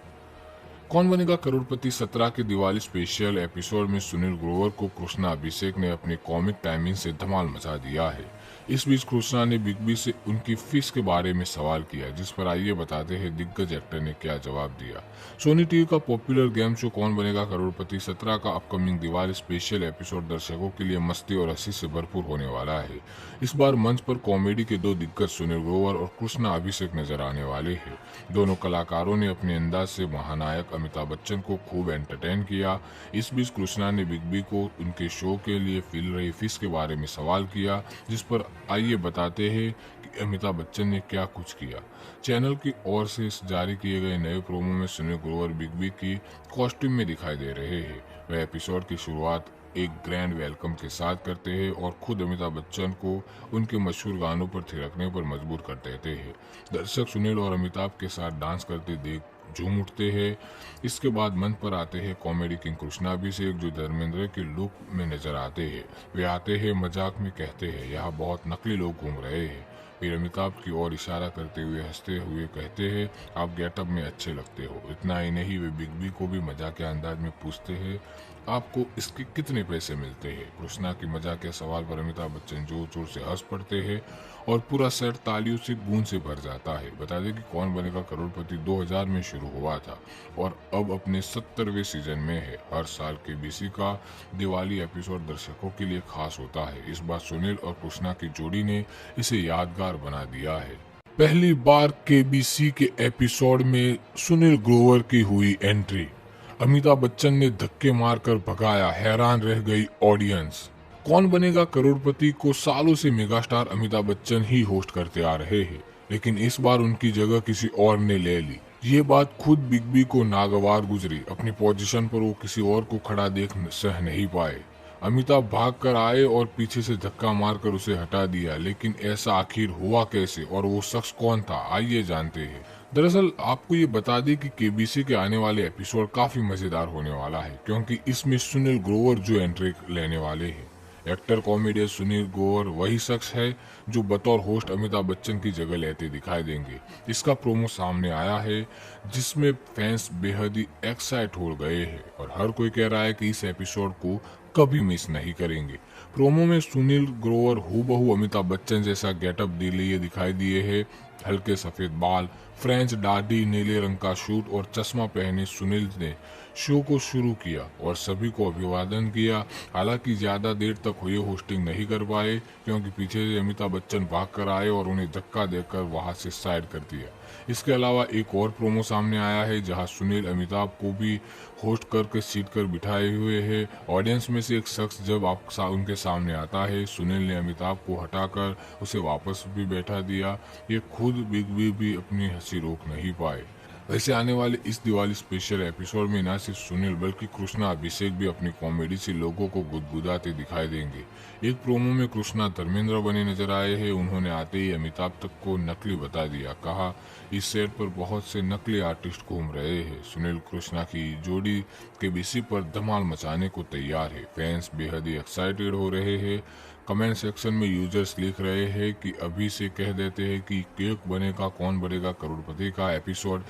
कौन बनेगा करोड़पति 17 के दिवाली स्पेशल एपिसोड में सुनील ग्रोवर को कृष्णा अभिषेक ने अपनी कॉमिक टाइमिंग से धमाल मचा दिया है। इस बीच कृष्णा ने बिग बी से उनकी फीस के बारे में सवाल किया, जिस पर आइए बताते हैं दिग्गज एक्टर ने क्या जवाब दिया। सोनी टीवी का पॉपुलर गेम शो कौन बनेगा करोड़पति 17 का अपकमिंग दिवाली स्पेशल एपिसोड दर्शकों के लिए मस्ती और हंसी से भरपूर होने वाला है। इस बार मंच पर कॉमेडी के दो दिग्गज सुनील ग्रोवर और कृष्णा अभिषेक नजर आने वाले हैं। दोनों कलाकारों ने अपने अंदाज से महानायक अमिताभ बच्चन को खूब एंटरटेन किया। इस बीच कृष्णा ने बिग बी को उनके शो के लिए मिल रही फीस के बारे में सवाल किया, जिस पर आइए बताते हैं कि अमिताभ बच्चन ने क्या कुछ किया। चैनल की ओर से जारी किए गए नए प्रोमो में सुनील ग्रोवर बिग बी की कॉस्ट्यूम में दिखाई दे रहे हैं। वह एपिसोड की शुरुआत एक ग्रैंड वेलकम के साथ करते हैं और खुद अमिताभ बच्चन को उनके मशहूर गानों पर थिरकने पर मजबूर कर देते हैं। दर्शक सुनील और अमिताभ के साथ डांस करते देख झूम उठते हैं। इसके बाद मंच पर आते हैं कॉमेडी किंग कृष्णा अभिषेक, जो धर्मेंद्र के लुक में नजर आते हैं। वे आते हैं मजाक में कहते हैं यहाँ बहुत नकली लोग घूम रहे हैं। फिर अमिताभ की ओर इशारा करते हुए हंसते हुए कहते हैं आप गेटअप में अच्छे लगते हो। इतना ही नहीं, वे बिग बी को भी मजाक के अंदाज में पूछते हैं आपको इसके कितने पैसे मिलते हैं। कृष्णा की मजाक के सवाल पर अमिताभ बच्चन जोर जोर से हंस पड़ते हैं और पूरा सेट तालियों से गूंज से भर जाता है। बता दें कि कौन बनेगा करोड़पति 2000 में शुरू हुआ था और अब अपने 70वें सीजन में है। हर साल केबीसी का दिवाली एपिसोड दर्शकों के लिए खास होता है। इस बार सुनील और कृष्णा की जोड़ी ने इसे यादगार बना दिया है। पहली बार केबीसी के एपिसोड में सुनील ग्रोवर की हुई एंट्री। अमिताभ बच्चन ने धक्के मारकर भगाया, हैरान रह गई ऑडियंस। कौन बनेगा करोड़पति को सालों से मेगास्टार अमिताभ बच्चन ही होस्ट करते आ रहे हैं, लेकिन इस बार उनकी जगह किसी और ने ले ली। ये बात खुद बिग बी को नागवार गुजरी। अपनी पोजीशन पर वो किसी और को खड़ा देख सह नहीं पाए। अमिताभ भाग कर आए और पीछे से धक्का मारकर उसे हटा दिया, लेकिन ऐसा आखिर हुआ कैसे और वो शख्स कौन था, आइए जानते हैं। दरअसल आपको ये बता दें कि केबीसी के आने वाले एपिसोड काफी मजेदार होने वाला है, क्योंकि इसमें सुनील ग्रोवर जो एंट्री लेने वाले हैं। एक्टर कॉमेडियन सुनील ग्रोवर वही शख्स है जो बतौर होस्ट अमिताभ बच्चन की जगह लेते दिखाई देंगे। इसका प्रोमो सामने आया है जिसमें फैंस बेहद ही एक्साइट हो गए हैं और हर कोई कह रहा है कि इस एपिसोड को कभी मिस नहीं करेंगे। प्रोमो में सुनील ग्रोवर हूबहू अमिताभ बच्चन जैसा गेटअप लिए दिखाई दिए है। हल्के सफेद बाल, फ्रेंच दाढ़ी, नीले रंग का सूट और चश्मा पहने सुनील ने शो को शुरू किया और सभी को अभिवादन किया। हालांकि ज्यादा देर तक हुए होस्टिंग नहीं कर पाए क्योंकि पीछे से अमिताभ बच्चन भाग कर आए और उन्हें धक्का देकर वहां से साइड कर दिया। इसके अलावा एक और प्रोमो सामने आया है जहां सुनील अमिताभ को भी होस्ट करके सीट कर बिठाए हुए है। ऑडियंस में से एक शख्स जब उनके सामने आता है, सुनील ने अमिताभ को हटाकर उसे वापस भी बैठा दिया। ये खुद बिग बी भी अपनी हंसी रोक नहीं पाए। वैसे आने वाले इस दिवाली स्पेशल एपिसोड में न सिर्फ सुनील बल्कि कृष्णा अभिषेक भी अपनी कॉमेडी से लोगों को गुदगुदाते दिखाई देंगे। एक प्रोमो में कृष्णा धर्मेंद्र बने नजर आए हैं। उन्होंने आते ही अमिताभ तक को नकली बता दिया। कहा इस सेट पर बहुत से नकली आर्टिस्ट घूम रहे हैं। सुनील कृष्णा की जोड़ी केबीसी पर धमाल मचाने को तैयार है। फैंस बेहद ही एक्साइटेड हो रहे हैं। कमेंट सेक्शन में यूजर्स लिख रहे हैं कि अभी से कह देते हैं कि केक बनेगा कौन बनेगा करोड़पति का एपिसोड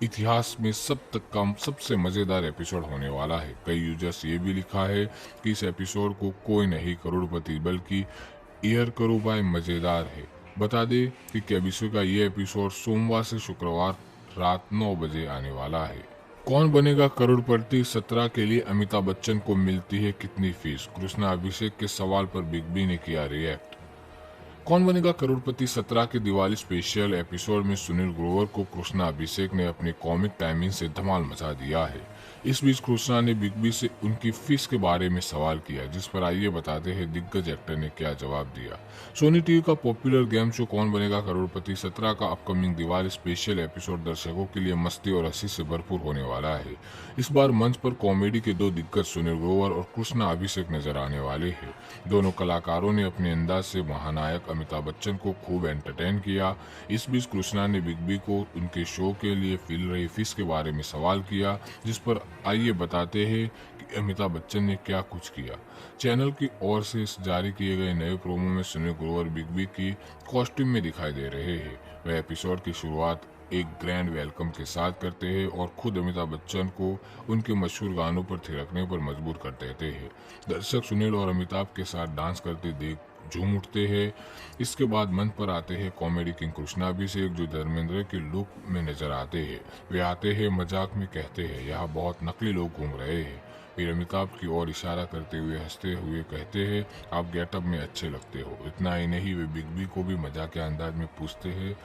इतिहास में सबसे मजेदार एपिसोड होने वाला है। कई यूजर्स ये भी लिखा है कि इस एपिसोड को कोई नहीं करोड़पति बल्कि एयर करो बाय मजेदार है। बता दें कि केबीसी का ये एपिसोड सोमवार से शुक्रवार रात 9 बजे आने वाला है। कौन बनेगा करोड़पति 17 के लिए अमिताभ बच्चन को मिलती है कितनी फीस? कृष्णा अभिषेक के सवाल पर बिग बी ने किया रिएक्ट। कौन बनेगा करोड़पति 17 के दिवाली स्पेशल एपिसोड में सुनील ग्रोवर को कृष्णा अभिषेक ने अपनी कॉमिक टाइमिंग से धमाल मचा दिया है। इस बीच कृष्णा ने बिग बी से उनकी फीस के बारे में सवाल किया, जिस पर आइए बताते हैं दिग्गज एक्टर ने क्या जवाब दिया। सोनी टीवी का पॉपुलर गेम शो कौन बनेगा करोड़पति 17 का अपकमिंग दिवाली स्पेशल एपिसोड दर्शकों के लिए मस्ती और हंसी से भरपूर होने वाला है। इस बार मंच पर कॉमेडी के दो दिग्गज सुनील ग्रोवर और कृष्णा अभिषेक नजर आने वाले हैं। दोनों कलाकारों ने अपने अंदाज से महानायक अमिताभ बच्चन को खूब एंटरटेन किया। इस बीच कृष्णा ने बिग बी को उनके शो के लिए मिल रही फीस के बारे में सवाल किया, जिस पर आइए बताते हैं कि अमिताभ बच्चन ने क्या कुछ किया। चैनल की ओर से जारी किए गए नए प्रोमो में सुनील ग्रोवर बिग बी की कॉस्ट्यूम में दिखाई दे रहे हैं। वह एपिसोड की शुरुआत एक ग्रैंड वेलकम के साथ करते हैं और खुद अमिताभ बच्चन को उनके मशहूर गानों पर थिरकने पर मजबूर कर देते हैं। दर्शक सुनील और अमिताभ के साथ डांस करते देख झूम उठते हैं। इसके बाद मंच पर आते हैं कॉमेडी किंग कृष्णा अभिषेक, जो धर्मेंद्र के लुक में नजर आते हैं। वे आते हैं मजाक में कहते हैं यहाँ बहुत नकली लोग घूम रहे हैं। फिर अमिताभ की ओर इशारा करते हुए हंसते हुए कहते हैं आप गेटअप में अच्छे लगते हो। इतना ही नहीं, वे बिग बी को भी मजाक के अंदाज में पूछते हैं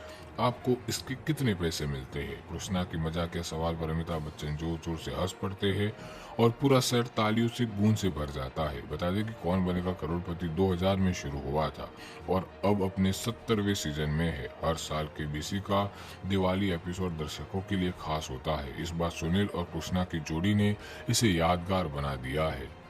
आपको इसके कितने पैसे मिलते हैं। कृष्णा की मजाक के सवाल पर अमिताभ बच्चन जोर जोर से हंस पड़ते हैं और पूरा सेट तालियों से गूंज से भर जाता है। बता दें कि कौन बनेगा करोड़पति 2000 में शुरू हुआ था और अब अपने 70वें सीजन में है। हर साल केबीसी का दिवाली एपिसोड दर्शकों के लिए खास होता है। इस बार सुनील और कृष्णा की जोड़ी ने इसे यादगार बना दिया है।